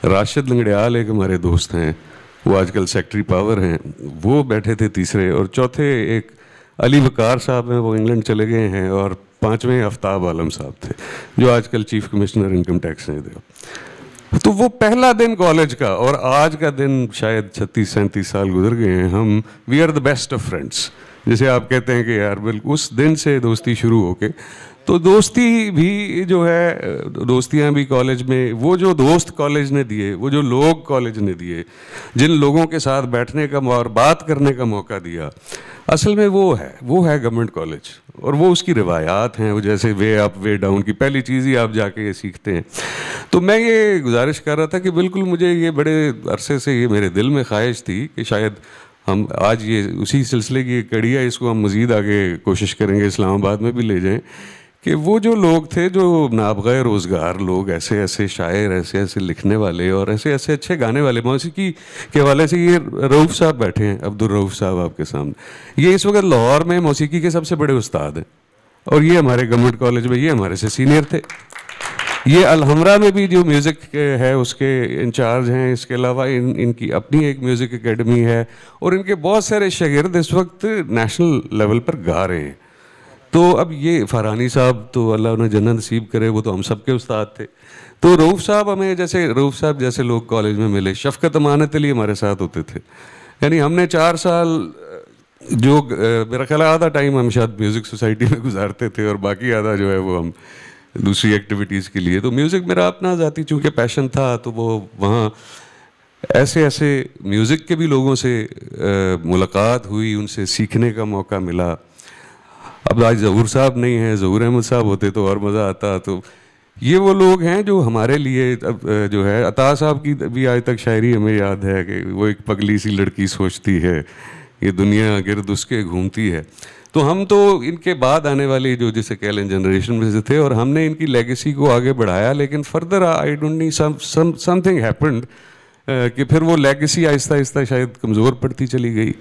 راشد لنگڑیال ایک ہمارے دوست ہیں، وہ آج کل سیکٹری پاور ہیں، وہ بیٹھے تھے تیسرے، اور چوتھے ایک علی وقار صاحب ہیں، وہ انگلینڈ چلے گئے ہیں، اور 5ویں آفتاب عالم صاحب تھے جو آج کل چیف کمشنر انکم ٹیکس ہیں. تو وہ پہلا دن کالج کا، اور آج کا دن شاید 36-37 سال گزر گئے ہیں، ہم we are the best of friends, جیسے آپ کہتے ہیں کہ یار بالکل اس دن سے دوستی شروع ہو کے. تو دوستی بھی جو ہے، دوستیاں بھی کالج میں، وہ جو دوست کالج نے دیے، وہ جو لوگ کالج نے دیے، جن لوگوں کے ساتھ بیٹھنے کا اور بات کرنے کا موقع دیا، اصل میں وہ ہے گورنمنٹ کالج. اور وہ اس کی روایات ہیں، وہ جیسے وے اپ وے ڈاؤن کی پہلی چیز ہی آپ جا کے یہ سیکھتے ہیں. تو میں یہ گزارش کر رہا تھا کہ بالکل مجھے یہ بڑے عرصے سے یہ میرے دل میں خواہش تھی کہ شاید ہم آج یہ اسی سلسلے کی کڑی ہے، اس کو ہم مزید آگے کوشش کریں گے اسلام آباد میں بھی لے جائیں، کہ وہ جو لوگ تھے جو نابغہ روزگار لوگ، ایسے ایسے شاعر، ایسے ایسے لکھنے والے، اور ایسے ایسے اچھے گانے والے، موسیقی کے حوالے سے یہ رؤوف صاحب بیٹھے ہیں، عبدالرؤوف صاحب آپ کے سامنے، یہ اس وقت لاہور میں موسیقی کے سب سے بڑے استاد ہیں، اور یہ ہمارے گورنمنٹ کالج میں یہ ہمارے سے سینئر تھے. یہ الحمرہ میں بھی جو میوزک ہے اس کے انچارج ہیں. اس کے علاوہ ان کی اپنی ایک میوزک اکیڈمی ہے، اور ان کے بہت سارے شاگرد اس وقت نیشنل لیول پر گا رہے ہیں. تو اب یہ فرحانی صاحب تو اللہ انہیں جنت نصیب کرے، وہ تو ہم سب کے استاد تھے. تو رؤوف صاحب ہمیں جیسے رؤوف صاحب جیسے لوگ کالج میں ملے، شفقت امانت علی ہمارے ساتھ ہوتے تھے. یعنی ہم نے 4 سال جو میرا خیال آدھا ٹائم ہم شاید میوزک سوسائٹی میں گزارتے تھے اور باقی آدھا جو ہے وہ ہم دوسری ایکٹیویٹیز کے لیے. تو میوزک میرا اپنا ذاتی چونکہ پیشن تھا تو وہ وہاں ایسے میوزک کے بھی لوگوں سے ملاقات ہوئی، ان سے سیکھنے کا موقع ملا. اب آج ظہور صاحب نہیں ہیں، ظہور احمد صاحب ہوتے تو اور مزہ آتا. تو یہ وہ لوگ ہیں جو ہمارے لیے جو ہے عطا صاحب کی بھی آج تک شاعری ہمیں یاد ہے کہ وہ ایک پگلی سی لڑکی سوچتی ہے یہ دنیا گرد اس کے گھومتی ہے. تو ہم تو ان کے بعد آنے والی جو جسے کہہ لیں جنریشن میں سے تھے اور ہم نے ان کی لیگیسی کو آگے بڑھایا. لیکن فردر آئی ڈونٹ نی سم تھنگ ہیپنڈ کہ پھر وہ لیگیسی آہستہ آہستہ شاید کمزور پڑتی چلی گئی.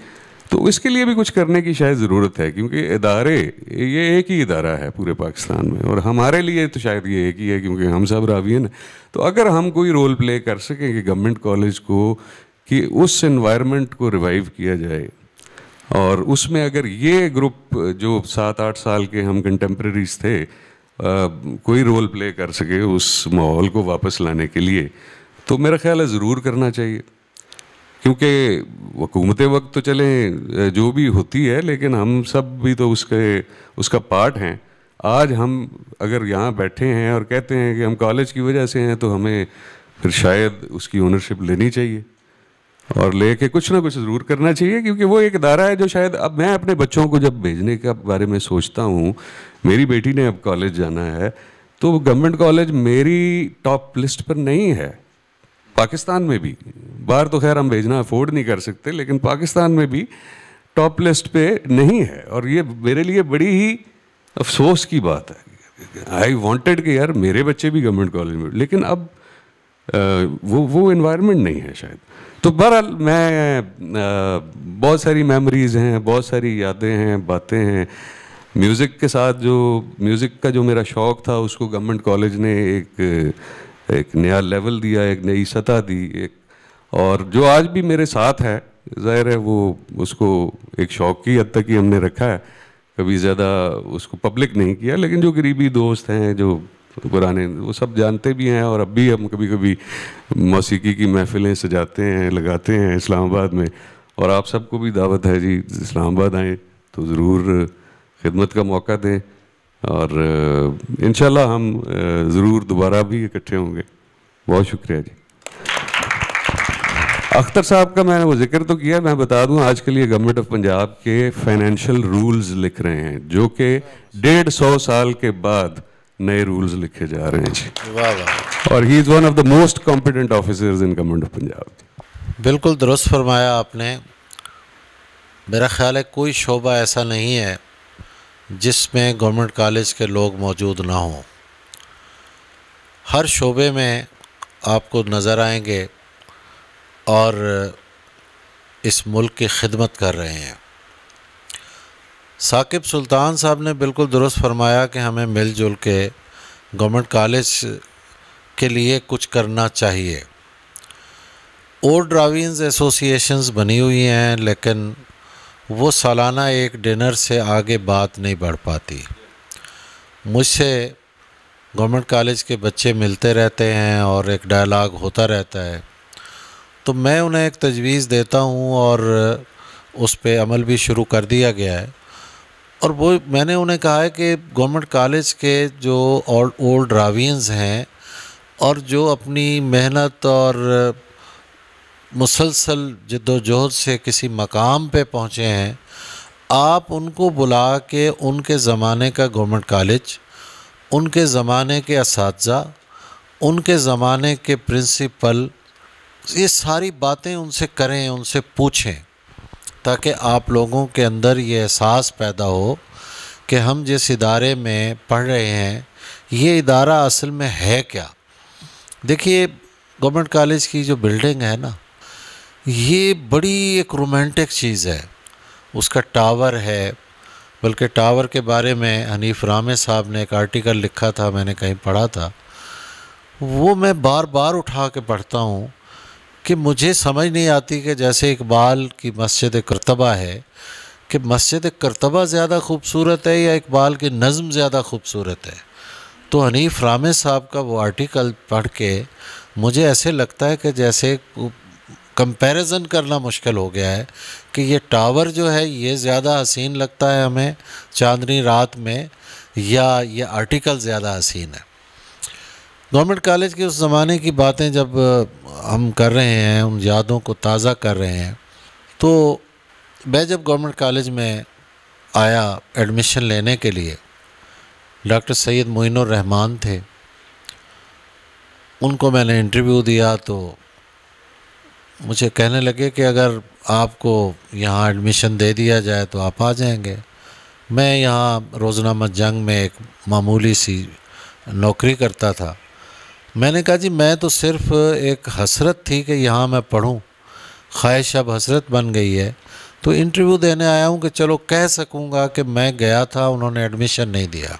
تو اس کے لیے بھی کچھ کرنے کی شاید ضرورت ہے، کیونکہ ادارے یہ ایک ہی ادارہ ہے پورے پاکستان میں، اور ہمارے لیے تو شاید یہ ایک ہی ہے کیونکہ ہم سب راویین ہیں. تو اگر ہم کوئی رول پلے کر سکیں کہ گورنمنٹ کالج کو کہ اس انوائرمنٹ کو ریوائیو کیا جائے، اور اس میں اگر یہ گروپ جو 7-8 سال کے ہم کنٹمپریریز تھے کوئی رول پلے کر سکے اس ماحول کو واپس لانے کے لیے، تو میرا خیال ہے ضرور کرنا چاہیے. کیونکہ حکومت وقت تو چلیں جو بھی ہوتی ہے، لیکن ہم سب بھی تو اس کا پارٹ ہیں. آج ہم اگر یہاں بیٹھے ہیں اور کہتے ہیں کہ ہم کالج کی وجہ سے ہیں، تو ہمیں پھر شاید اس کی اونرشپ لینی چاہیے اور لے کے کچھ نہ کچھ ضرور کرنا چاہیے. کیونکہ وہ ایک ادارہ ہے جو شاید اب میں اپنے بچوں کو جب بھیجنے کے بارے میں سوچتا ہوں، میری بیٹی نے اب کالج جانا ہے، تو گورنمنٹ کالج میری ٹاپ لسٹ پر نہیں ہے پاکستان میں بھی. باہر تو خیر ہم بھیجنا افورڈ نہیں کر سکتے، لیکن پاکستان میں بھی ٹاپ لسٹ پہ نہیں ہے. اور یہ میرے لیے بڑی ہی افسوس کی بات ہے. آئی وانٹیڈ کہ یار میرے بچے بھی گورنمنٹ کالج میں، لیکن اب وہ انوائرمنٹ نہیں ہے شاید. تو بہرحال میں بہت ساری میموریز ہیں، بہت ساری یادیں ہیں، باتیں ہیں. میوزک کے ساتھ میوزک کا جو میرا شوق تھا اس کو گورنمنٹ کالج نے ایک نیا لیول دیا، ایک نئی سطح دی. اور جو آج بھی میرے ساتھ ہے، ظاہر ہے وہ اس کو ایک شوق کی حد تک ہی ہم نے رکھا ہے، کبھی زیادہ اس کو پبلک نہیں کیا. لیکن جو قریبی دوست ہیں جو پرانے، وہ سب جانتے بھی ہیں. اور اب بھی ہم کبھی کبھی موسیقی کی محفلیں سجاتے ہیں، لگاتے ہیں اسلام آباد میں. اور آپ سب کو بھی دعوت ہے جی، اسلام آباد آئیں تو ضرور خدمت کا موقع دیں، اور انشاءاللہ ہم ضرور دوبارہ بھی اکٹھے ہوں گے. بہت شکریہ جی. اختر صاحب کا میں نے وہ ذکر تو کیا، میں بتا دوں آج کل یہ گورنمنٹ آف پنجاب کے فائنینشیل رولز لکھ رہے ہیں، جو کہ 150 سال کے بعد نئے رولز لکھے جا رہے ہیں جی. اور he is one of the most competent officers in government of Punjab. بالکل درست فرمایا آپ نے. میرا خیال ہے کوئی شعبہ ایسا نہیں ہے جس میں گورنمنٹ کالج کے لوگ موجود نہ ہوں. ہر شعبے میں آپ کو نظر آئیں گے اور اس ملک کی خدمت کر رہے ہیں. ثاقب سلطان صاحب نے بالکل درست فرمایا کہ ہمیں مل جل کے گورنمنٹ کالج کے لیے کچھ کرنا چاہیے. اولڈ راوینز ایسوسی ایشنز بنی ہوئی ہیں، لیکن وہ سالانہ ایک ڈنر سے آگے بات نہیں بڑھ پاتی. مجھ سے گورنمنٹ کالج کے بچے ملتے رہتے ہیں اور ایک ڈائلاگ ہوتا رہتا ہے، تو میں انہیں ایک تجویز دیتا ہوں اور اس پہ عمل بھی شروع کر دیا گیا ہے. اور وہ میں نے انہیں کہا ہے کہ گورنمنٹ کالج کے جو اولڈ راوینز ہیں اور جو اپنی محنت اور مسلسل جد و جہد سے کسی مقام پہ پہنچے ہیں، آپ ان کو بلا کے ان کے زمانے کا گورنمنٹ کالج، ان کے زمانے کے اساتذہ، ان کے زمانے کے پرنسپل، یہ ساری باتیں ان سے کریں، ان سے پوچھیں، تاکہ آپ لوگوں کے اندر یہ احساس پیدا ہو کہ ہم جس ادارے میں پڑھ رہے ہیں یہ ادارہ اصل میں ہے کیا. دیکھیے گورنمنٹ کالج کی جو بلڈنگ ہے نا، یہ بڑی ایک رومانٹک چیز ہے. اس کا ٹاور ہے، بلکہ ٹاور کے بارے میں حنیف رامے صاحب نے ایک آرٹیکل لکھا تھا، میں نے کہیں پڑھا تھا، وہ میں بار بار اٹھا کے پڑھتا ہوں کہ مجھے سمجھ نہیں آتی کہ جیسے اقبال کی مسجد کرتبہ ہے، کہ مسجد کرتبہ زیادہ خوبصورت ہے یا اقبال کی نظم زیادہ خوبصورت ہے. تو حنیف رامے صاحب کا وہ آرٹیکل پڑھ کے مجھے ایسے لگتا ہے کہ جیسے کمپیریزن کرنا مشکل ہو گیا ہے کہ یہ ٹاور جو ہے یہ زیادہ حسین لگتا ہے ہمیں چاندنی رات میں یا یہ آرٹیکل زیادہ حسین ہے. گورنمنٹ کالج کے اس زمانے کی باتیں جب ہم کر رہے ہیں، ان یادوں کو تازہ کر رہے ہیں، تو میں جب گورنمنٹ کالج میں آیا ایڈمیشن لینے کے لیے، ڈاکٹر سید معین الرحمان تھے، ان کو میں نے انٹرویو دیا تو مجھے کہنے لگے کہ اگر آپ کو یہاں ایڈمیشن دے دیا جائے تو آپ آ جائیں گے. میں یہاں روزنامہ جنگ میں ایک معمولی سی نوکری کرتا تھا. میں نے کہا جی میں تو صرف ایک حسرت تھی کہ یہاں میں پڑھوں، خواہش اب حسرت بن گئی ہے، تو انٹرویو دینے آیا ہوں کہ چلو کہہ سکوں گا کہ میں گیا تھا، انہوں نے ایڈمیشن نہیں دیا.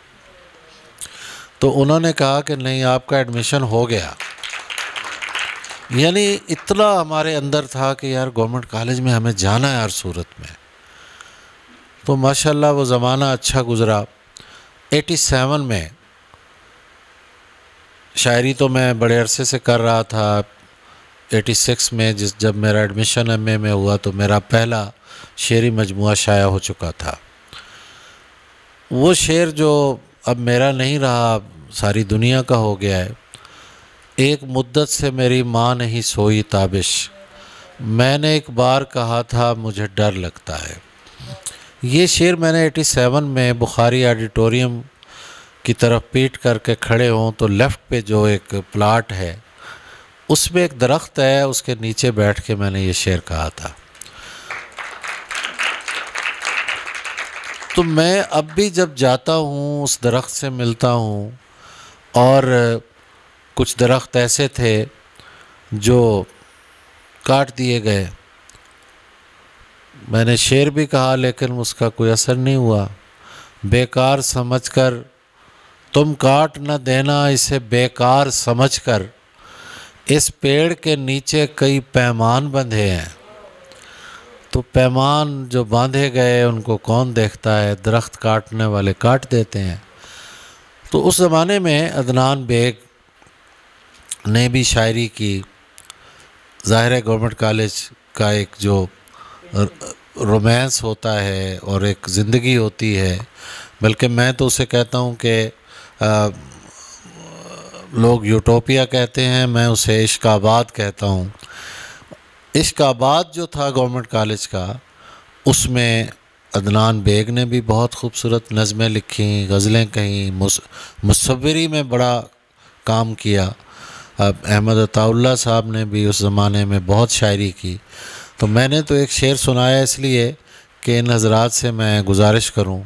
تو انہوں نے کہا کہ نہیں آپ کا ایڈمیشن ہو گیا. یعنی اتنا ہمارے اندر تھا کہ یار گورنمنٹ کالج میں ہمیں جانا ہے ہر صورت میں. تو ماشاءاللہ وہ زمانہ اچھا گزرا. 87 میں شاعری تو میں بڑے عرصے سے کر رہا تھا. 86 میں جب میرا ایڈمیشن ایم اے میں ہوا تو میرا پہلا شعری مجموعہ شائع ہو چکا تھا. وہ شعر جو اب میرا نہیں رہا، ساری دنیا کا ہو گیا ہے. ایک مدت سے میری ماں نہیں سوئی تابش، میں نے ایک بار کہا تھا مجھے ڈر لگتا ہے. یہ شعر میں نے 87 میں بخاری آڈیٹوریم کی طرف پیٹ کر کے کھڑے ہوں تو لیفٹ پہ جو ایک پلاٹ ہے اس میں ایک درخت ہے، اس کے نیچے بیٹھ کے میں نے یہ شعر کہا تھا. تو میں اب بھی جب جاتا ہوں اس درخت سے ملتا ہوں، اور کچھ درخت ایسے تھے جو کاٹ دیے گئے. میں نے شعر بھی کہا لیکن اس کا کوئی اثر نہیں ہوا. بیکار سمجھ کر تم کاٹ نہ دینا اسے بیکار سمجھ کر، اس پیڑ کے نیچے کئی پیمان بندھے ہیں. تو پیمان جو باندھے گئے ان کو کون دیکھتا ہے، درخت کاٹنے والے کاٹ دیتے ہیں. تو اس زمانے میں عدنان بیگ نے بھی شاعری کی. ظاہر ہے گورنمنٹ کالج کا ایک جو رومانس ہوتا ہے اور ایک زندگی ہوتی ہے، بلکہ میں تو اسے کہتا ہوں کہ لوگ یوٹوپیا کہتے ہیں، میں اسے عشق آباد کہتا ہوں. عشق آباد جو تھا گورنمنٹ کالج کا، اس میں عدنان بیگ نے بھی بہت خوبصورت نظمیں لکھیں، غزلیں کہیں، مصوری میں بڑا کام کیا. احمد عطا اللہ صاحب نے بھی اس زمانے میں بہت شاعری کی. تو میں نے تو ایک شعر سنایا اس لیے کہ ان حضرات سے میں گزارش کروں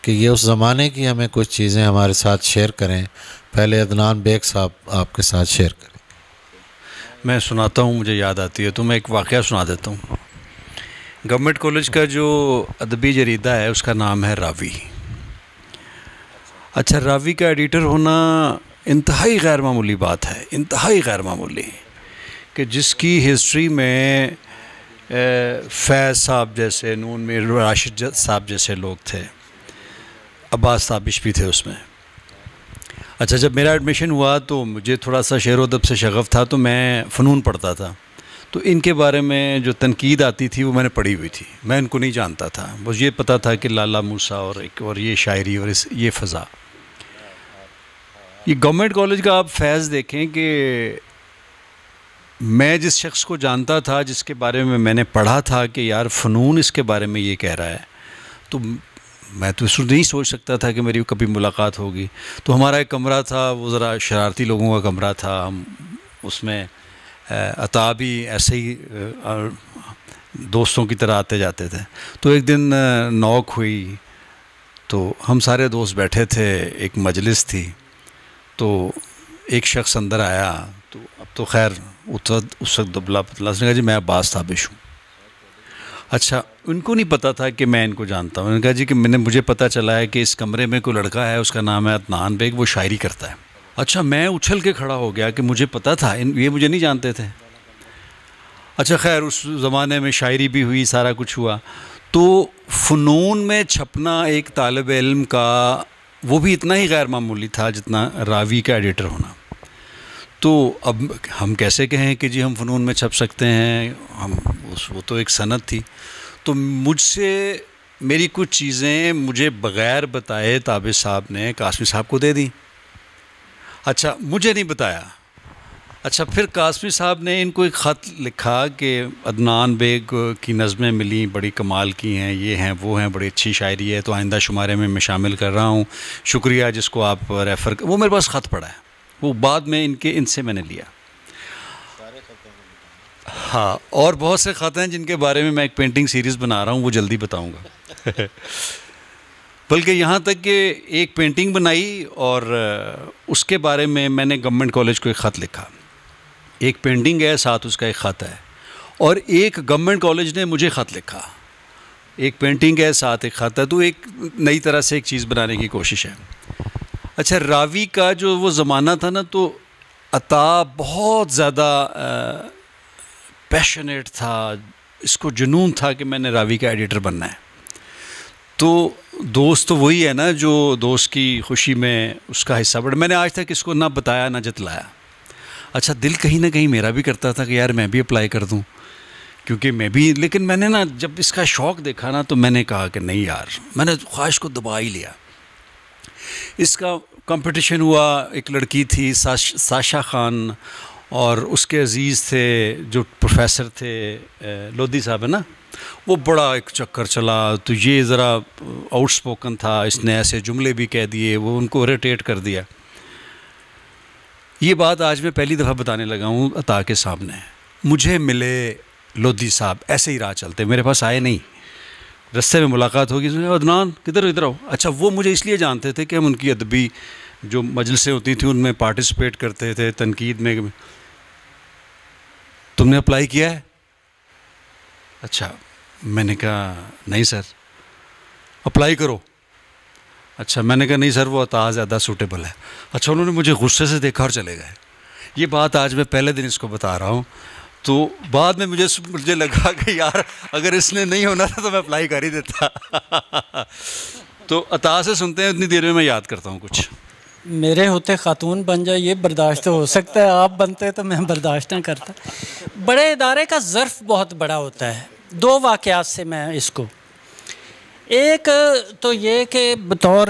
کہ یہ اس زمانے کی ہمیں کچھ چیزیں ہمارے ساتھ شیئر کریں. پہلے عدنان بیگ صاحب آپ کے ساتھ شیئر کریں. میں سناتا ہوں، مجھے یاد آتی ہے تو میں ایک واقعہ سنا دیتا ہوں. گورنمنٹ کالج کا جو ادبی جریدہ ہے اس کا نام ہے راوی. اچھا، راوی کا ایڈیٹر ہونا انتہائی غیر معمولی بات ہے، انتہائی غیر معمولی، کہ جس کی ہسٹری میں فیض صاحب جیسے، نون میں راشد صاحب جیسے لوگ تھے، عباس تابش بھی تھے اس میں. اچھا، جب میرا ایڈمیشن ہوا تو مجھے تھوڑا سا شعر و ادب سے شغف تھا تو میں فنون پڑھتا تھا. تو ان کے بارے میں جو تنقید آتی تھی وہ میں نے پڑھی ہوئی تھی، میں ان کو نہیں جانتا تھا. بس یہ پتہ تھا کہ لالا موسیٰ اور یہ شاعری اور یہ فضا. یہ گورنمنٹ کالج کا آپ فیض دیکھیں کہ میں جس شخص کو جانتا تھا، جس کے بارے میں نے پڑھا تھا کہ یار فنون اس کے بارے میں یہ کہہ رہا ہے، تو میں تو اس وقت نہیں سوچ سکتا تھا کہ میری کبھی ملاقات ہوگی. تو ہمارا ایک کمرہ تھا، وہ ذرا شرارتی لوگوں کا کمرہ تھا. ہم اس میں عطا بھی ایسے ہی دوستوں کی طرح آتے جاتے تھے. تو ایک دن نوک ہوئی تو ہم سارے دوست بیٹھے تھے، ایک مجلس تھی. تو ایک شخص اندر آیا، تو اب تو خیر اس وقت دبلا پتلا، اس نے کہا جی میں عباس تابش ہوں. اچھا، ان کو نہیں پتا تھا کہ میں ان کو جانتا ہوں. انہوں نے کہا جی کہ مجھے پتہ چلا ہے کہ اس کمرے میں کوئی لڑکا ہے، اس کا نام ہے عدنان بیگ، وہ شاعری کرتا ہے. اچھا، میں اچھل کے کھڑا ہو گیا کہ مجھے پتہ تھا، یہ مجھے نہیں جانتے تھے. اچھا خیر، اس زمانے میں شاعری بھی ہوئی، سارا کچھ ہوا. تو فنون میں چھپنا ایک طالب علم کا وہ بھی اتنا ہی غیر معمولی تھا جتنا راوی کا ایڈیٹر ہونا. تو اب ہم کیسے کہیں کہ جی ہم فنون میں چھپ سکتے ہیں، وہ تو ایک صنعت تھی. تو مجھ سے میری کچھ چیزیں مجھے بغیر بتائے تابع صاحب نے قاسمی صاحب کو دے دیں. اچھا مجھے نہیں بتایا. اچھا پھر قاسمی صاحب نے ان کو ایک خط لکھا کہ عدنان بیگ کی نظمیں ملیں، بڑی کمال کی ہیں، یہ ہیں وہ ہیں، بڑی اچھی شاعری ہے، تو آئندہ شمارے میں شامل کر رہا ہوں، شکریہ. جس کو آپ ریفر وہ میرے پاس خط پڑا ہے، وہ بعد میں ان سے میں نے لیا. ہاں اور بہت سے خط ہیں جن کے بارے میں ایک پینٹنگ سیریز بنا رہا ہوں، وہ جلدی بتاؤں گا. بلکہ یہاں تک کہ ایک پینٹنگ بنائی اور اس کے بارے میں نے گورنمنٹ کالج کو ایک خط لکھا. ایک پینٹنگ ہے، ساتھ اس کا ایک خط ہے. اور ایک گورنمنٹ کالج نے مجھے خط لکھا، ایک پینٹنگ ہے ساتھ ایک خط ہے. تو ایک نئی طرح سے ایک چیز بنانے کی کوشش ہے. اچھا راوی کا جو وہ زمانہ تھا نا، تو عطا بہت زیادہ پیشنیٹ تھا، اس کو جنون تھا کہ میں نے راوی کا ایڈیٹر بننا ہے. تو دوست تو وہی ہے نا جو دوست کی خوشی میں اس کا حصہ بڑھا. میں نے آج تک اس کو نہ بتایا نہ جتلایا. اچھا دل کہیں نہ کہیں میرا بھی کرتا تھا کہ یار میں بھی اپلائی کر دوں، کیونکہ میں بھی، لیکن میں نے نا جب اس کا شوق دیکھا نا تو میں نے کہا کہ نہیں یار، میں نے خواہش کو دبا ہی لیا. اس کا کمپٹیشن ہوا، ایک لڑکی تھی ساشا خان، اور اس کے عزیز تھے جو پروفیسر تھے لودھی صاحب ہے نا، وہ بڑا ایک چکر چلا. تو یہ ذرا آؤٹ سپوکن تھا، اس نے ایسے جملے بھی کہہ دیے، وہ ان کو اریٹیٹ کر دیا. یہ بات آج میں پہلی دفعہ بتانے لگا ہوں عطا کے سامنے. مجھے ملے لودھی صاحب ایسے ہی راہ چلتے، میرے پاس آئے نہیں، رستے میں ملاقات ہوگی، عدنان کدھر ادھر آؤ. اچھا وہ مجھے اس لیے جانتے تھے کہ ہم ان کی ادبی جو مجلسیں ہوتی تھیں ان میں پارٹیسپیٹ کرتے تھے، تنقید میں. تم نے اپلائی کیا ہے؟ اچھا میں نے کہا نہیں سر. اپلائی کرو. اچھا میں نے کہا نہیں سر وہ عطا زیادہ سوٹیبل ہے. اچھا انہوں نے مجھے غصے سے دیکھا اور چلے گئے. یہ بات آج میں پہلے دن اس کو بتا رہا ہوں. تو بعد میں مجھے لگا کہ یار اگر اس نے نہیں ہونا تھا تو میں اپلائی کر ہی دیتا. تو عطا سے سنتے ہیں، اتنی دیر میں یاد کرتا ہوں کچھ. میرے ہوتے خاتون بن جائے یہ برداشت ہو سکتا ہے، آپ بنتے تو میں برداشت نہ کرتا. بڑے ادارے کا ظرف بہت بڑا ہوتا ہے. دو واقعات سے میں اس کو، ایک تو یہ کہ بطور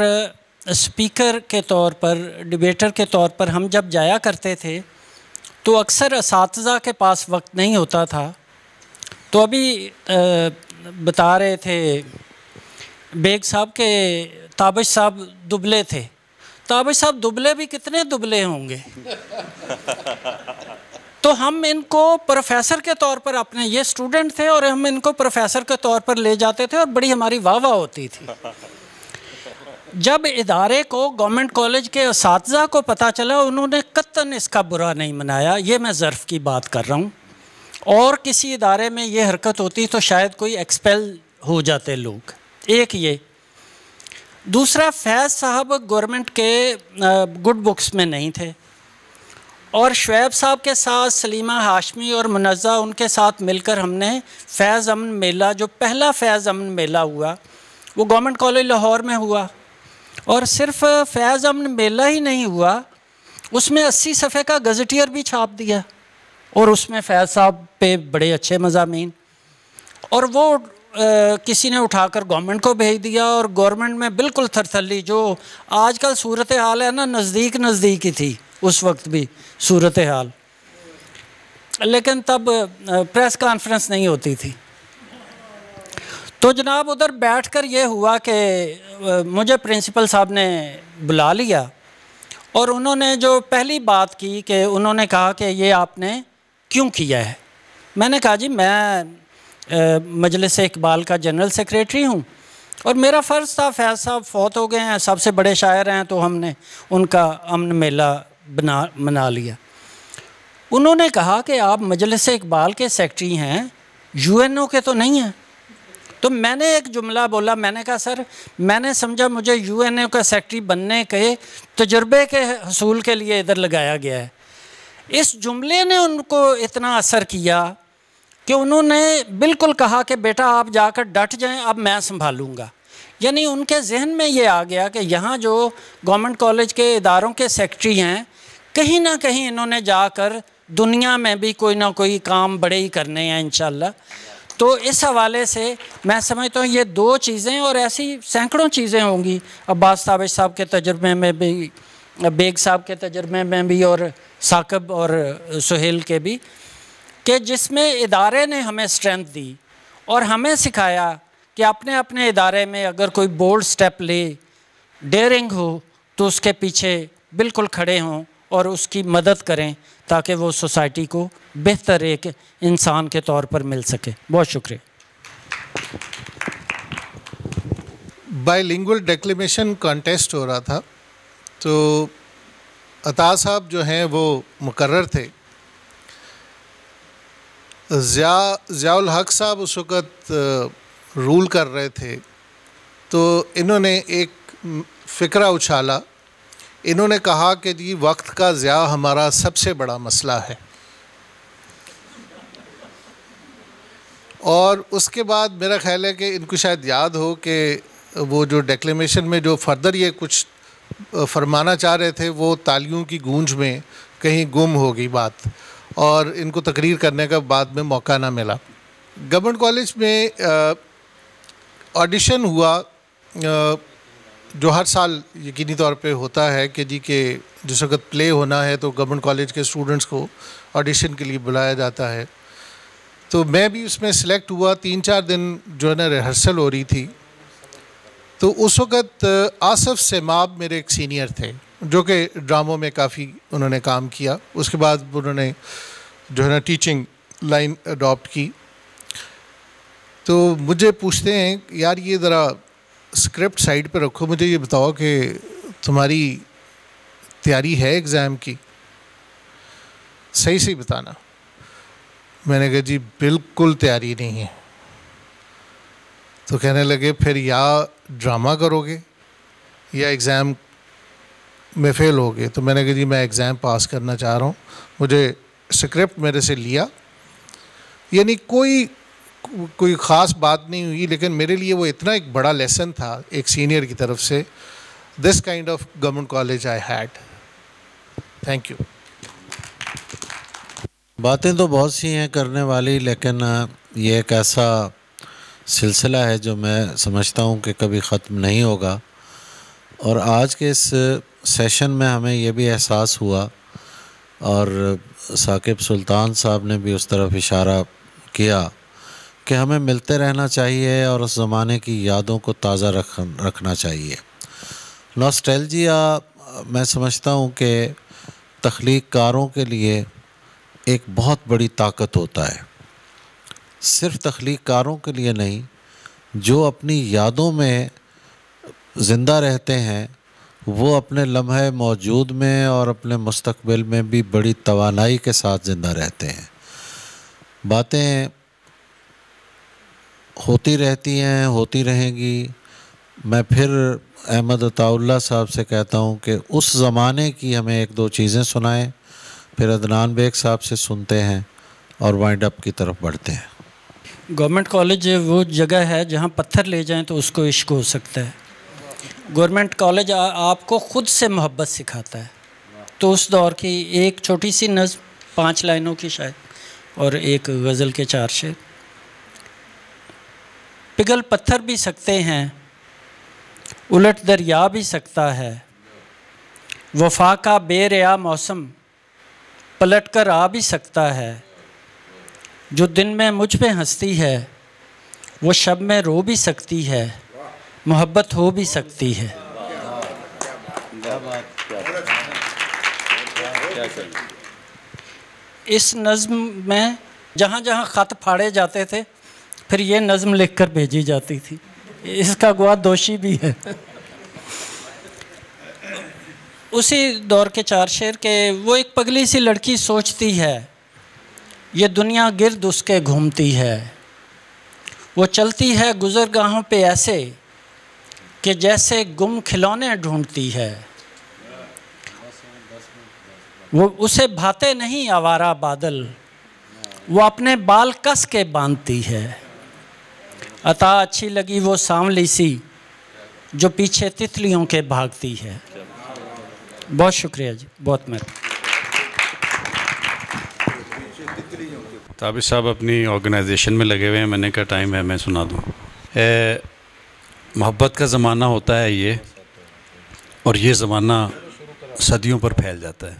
اسپیکر کے طور پر، ڈیبیٹر کے طور پر ہم جب جایا کرتے تھے تو اکثر اساتذہ کے پاس وقت نہیں ہوتا تھا. تو ابھی بتا رہے تھے بیگ صاحب کے تابش صاحب دبلے تھے. تابش صاحب دبلے بھی کتنے دبلے ہوں گے. تو ہم ان کو پروفیسر کے طور پر، اپنے یہ اسٹوڈنٹ تھے اور ہم ان کو پروفیسر کے طور پر لے جاتے تھے اور بڑی ہماری واہ واہ ہوتی تھی. جب ادارے کو، گورنمنٹ کالج کے اساتذہ کو پتہ چلا، انہوں نے قطعاً اس کا برا نہیں منایا. یہ میں ظرف کی بات کر رہا ہوں. اور کسی ادارے میں یہ حرکت ہوتی تو شاید کوئی ایکسپیل ہو جاتے لوگ. ایک یہ. دوسرا، فیض صاحب گورنمنٹ کے گڈ بکس میں نہیں تھے، اور شعیب صاحب کے ساتھ سلیمہ ہاشمی اور منزہ، ان کے ساتھ مل کر ہم نے فیض امن میلہ، جو پہلا فیض امن میلہ ہوا وہ گورنمنٹ کالج لاہور میں ہوا. اور صرف فیض امن میلہ ہی نہیں ہوا، اس میں 80 صفحے کا گزٹیئر بھی چھاپ دیا، اور اس میں فیض صاحب پہ بڑے اچھے مضامین. اور وہ کسی نے اٹھا کر گورنمنٹ کو بھیج دیا، اور گورنمنٹ میں بالکل تھرتھلی، جو آج کل صورتحال ہے نا، نزدیک ہی تھی اس وقت بھی صورتحال. لیکن تب پریس کانفرنس نہیں ہوتی تھی. تو جناب ادھر بیٹھ کر یہ ہوا کہ مجھے پرنسپل صاحب نے بلا لیا، اور انہوں نے جو پہلی بات کی کہ انہوں نے کہا کہ یہ آپ نے کیوں کیا ہے. میں نے کہا جی میں مجلس اقبال کا جنرل سیکریٹری ہوں، اور میرا فرض تھا، فیض صاحب فوت ہو گئے ہیں، سب سے بڑے شاعر ہیں، تو ہم نے ان کا امن میلہ منا لیا. انہوں نے کہا کہ آپ مجلس اقبال کے سیکریٹری ہیں، UNO کے تو نہیں ہیں. تو میں نے ایک جملہ بولا، میں نے کہا سر میں نے سمجھا مجھے UNO کا سیکریٹری بننے کے تجربے کے حصول کے لیے ادھر لگایا گیا ہے. اس جملے نے ان کو اتنا اثر کیا کہ انہوں نے بالکل کہا کہ بیٹا آپ جا کر ڈٹ جائیں، اب میں سنبھالوں گا. یعنی ان کے ذہن میں یہ آ گیا کہ یہاں جو گورنمنٹ کالج کے اداروں کے سیکٹری ہیں، کہیں نہ کہیں انہوں نے جا کر دنیا میں بھی کوئی نہ کوئی کام بڑے ہی کرنے ہیں انشاءاللہ. تو اس حوالے سے میں سمجھتا ہوں یہ دو چیزیں، اور ایسی سینکڑوں چیزیں ہوں گی عباس تابش صاحب کے تجربے میں بھی، بیگ صاحب کے تجربے میں بھی، اور ثاقب اور سہیل کے بھی، کہ جس میں ادارے نے ہمیں اسٹرینتھ دی اور ہمیں سکھایا کہ اپنے اپنے ادارے میں اگر کوئی بولڈ سٹیپ لے، ڈیئرنگ ہو، تو اس کے پیچھے بالکل کھڑے ہوں اور اس کی مدد کریں تاکہ وہ سوسائٹی کو بہتر ایک انسان کے طور پر مل سکے. بہت شکریہ. بائی لنگول ڈیکلیمیشن کانٹیسٹ ہو رہا تھا، تو عطا صاحب جو ہیں وہ مقرر تھے. ضیاء الحق صاحب اس وقت رول کر رہے تھے. تو انہوں نے ایک فکرہ اچھالا. انہوں نے کہا کہ جی وقت کا ضیاع ہمارا سب سے بڑا مسئلہ ہے. اور اس کے بعد میرا خیال ہے کہ ان کو شاید یاد ہو کہ وہ جو ڈیکلیمیشن میں جو فردر یہ کچھ فرمانا چاہ رہے تھے، وہ تالیوں کی گونج میں کہیں گم ہو گئی بات، اور ان کو تقریر کرنے کا بعد میں موقع نہ ملا. گورنمنٹ کالج میں آڈیشن ہوا، جو ہر سال یقینی طور پہ ہوتا ہے کہ جی کہ جس وقت پلے ہونا ہے تو گورنمنٹ کالج کے اسٹوڈنٹس کو آڈیشن کے لیے بلایا جاتا ہے. تو میں بھی اس میں سلیکٹ ہوا. 3-4 دن جو ہے نا ریہرسل ہو رہی تھی. تو اس وقت آصف سیماب میرے ایک سینئر تھے جو کہ ڈراموں میں کافی انہوں نے کام کیا. اس کے بعد انہوں نے جو ہے نا ٹیچنگ لائن اڈاپٹ کی. تو مجھے پوچھتے ہیں یار یہ ذرا اسکرپٹ سائڈ پہ رکھو، مجھے یہ بتاؤ کہ تمہاری تیاری ہے ایگزام کی، صحیح بتانا. میں نے کہا جی بالکل تیاری نہیں ہے. تو کہنے لگے پھر یا ڈرامہ کرو گے یا ایگزام میں فیل ہوگے. تو میں نے کہا جی میں ایگزام پاس کرنا چاہ رہا ہوں. مجھے اسکرپٹ میرے سے لیا، یعنی کوئی خاص بات نہیں ہوئی، لیکن میرے لیے وہ اتنا ایک بڑا لیسن تھا ایک سینئر کی طرف سے. This kind of government college I had. Thank you. باتیں تو بہت سی ہیں کرنے والی، لیکن یہ ایک ایسا سلسلہ ہے جو میں سمجھتا ہوں کہ کبھی ختم نہیں ہوگا. اور آج کے اس سیشن میں ہمیں یہ بھی احساس ہوا، اور ثاقب سلطان صاحب نے بھی اس طرف اشارہ کیا کہ ہمیں ملتے رہنا چاہیے اور اس زمانے کی یادوں کو تازہ رکھنا چاہیے. نوسٹیلجیا میں سمجھتا ہوں کہ تخلیق کاروں کے لیے ایک بہت بڑی طاقت ہوتا ہے. صرف تخلیق کاروں کے لیے نہیں، جو اپنی یادوں میں زندہ رہتے ہیں وہ اپنے لمحے موجود میں اور اپنے مستقبل میں بھی بڑی توانائی کے ساتھ زندہ رہتے ہیں. باتیں ہوتی رہتی ہیں، ہوتی رہیں گی. میں پھر احمد عطا اللہ صاحب سے کہتا ہوں کہ اس زمانے کی ہمیں 1-2 چیزیں سنائیں، پھر عدنان بیگ صاحب سے سنتے ہیں اور وائنڈ اپ کی طرف بڑھتے ہیں. گورنمنٹ کالج وہ جگہ ہے جہاں پتھر لے جائیں تو اس کو عشق ہو سکتا ہے. گورنمنٹ کالج آپ کو خود سے محبت سکھاتا ہے. تو اس دور کی ایک چھوٹی سی نظم 5 لائنوں کی شاید، اور ایک غزل کے 4 شعر. پگھل پتھر بھی سکتے ہیں، الٹ دریا بھی سکتا ہے، وفا کا بے ریا موسم پلٹ کر آ بھی سکتا ہے، جو دن میں مجھ پہ ہنستی ہے وہ شب میں رو بھی سکتی ہے، محبت ہو بھی سکتی ہے. اس نظم میں جہاں جہاں خط پھاڑے جاتے تھے پھر یہ نظم لکھ کر بھیجی جاتی تھی. اس کا گواہ دوشی بھی ہے. اسی دور کے 4 شعر کے وہ ایک پگلی سی لڑکی سوچتی ہے، یہ دنیا گرد اس کے گھومتی ہے، وہ چلتی ہے گزرگاہوں پہ ایسے کہ جیسے گم کھلونے ڈھونڈتی ہے، وہ اسے بھاتے نہیں آوارہ بادل، وہ اپنے بال کس کے باندھتی ہے، عطا اچھی لگی وہ سانولی سی جو پیچھے تتلیوں کے بھاگتی ہے۔ بہت شکریہ جی، بہت مہربانی۔ طابق صاحب اپنی آرگنائزیشن میں لگے ہوئے ہیں، میں نے کہا ٹائم ہے میں سنا دوں۔ محبت کا زمانہ ہوتا ہے یہ، اور یہ زمانہ صدیوں پر پھیل جاتا ہے۔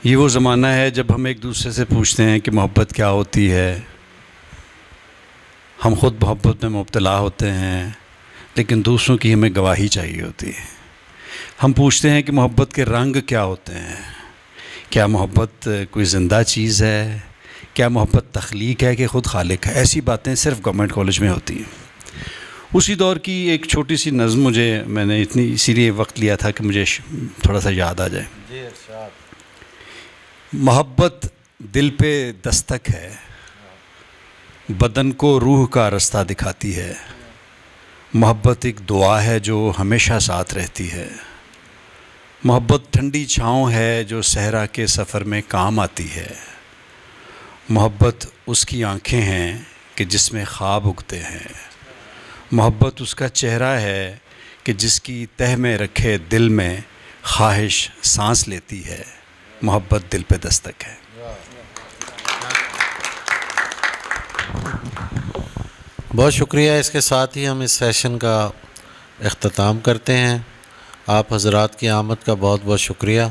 یہ وہ زمانہ ہے جب ہم ایک دوسرے سے پوچھتے ہیں کہ محبت کیا ہوتی ہے، ہم خود محبت میں مبتلا ہوتے ہیں لیکن دوسروں کی ہمیں گواہی چاہیے ہوتی ہے۔ ہم پوچھتے ہیں کہ محبت کے رنگ کیا ہوتے ہیں، کیا محبت کوئی زندہ چیز ہے، کیا محبت تخلیق ہے کہ خود خالق ہے۔ ایسی باتیں صرف گورنمنٹ کالج میں ہوتی ہیں۔ اسی دور کی ایک چھوٹی سی نظم میں نے اسی لیے وقت لیا تھا کہ مجھے تھوڑا سا یاد آ جائے۔ محبت دل پہ دستک ہے، بدن کو روح کا رستہ دکھاتی ہے۔ محبت ایک دعا ہے جو ہمیشہ ساتھ رہتی ہے۔ محبت ٹھنڈی چھاؤں ہے جو صحرا کے سفر میں کام آتی ہے۔ محبت اس کی آنکھیں ہیں کہ جس میں خواب اگتے ہیں۔ محبت اس کا چہرہ ہے کہ جس کی تہ میں رکھے دل میں خواہش سانس لیتی ہے۔ محبت دل پہ دستک ہے۔ بہت شکریہ۔ اس کے ساتھ ہی ہم اس سیشن کا اختتام کرتے ہیں۔ آپ حضرات کی آمد کا بہت بہت شکریہ۔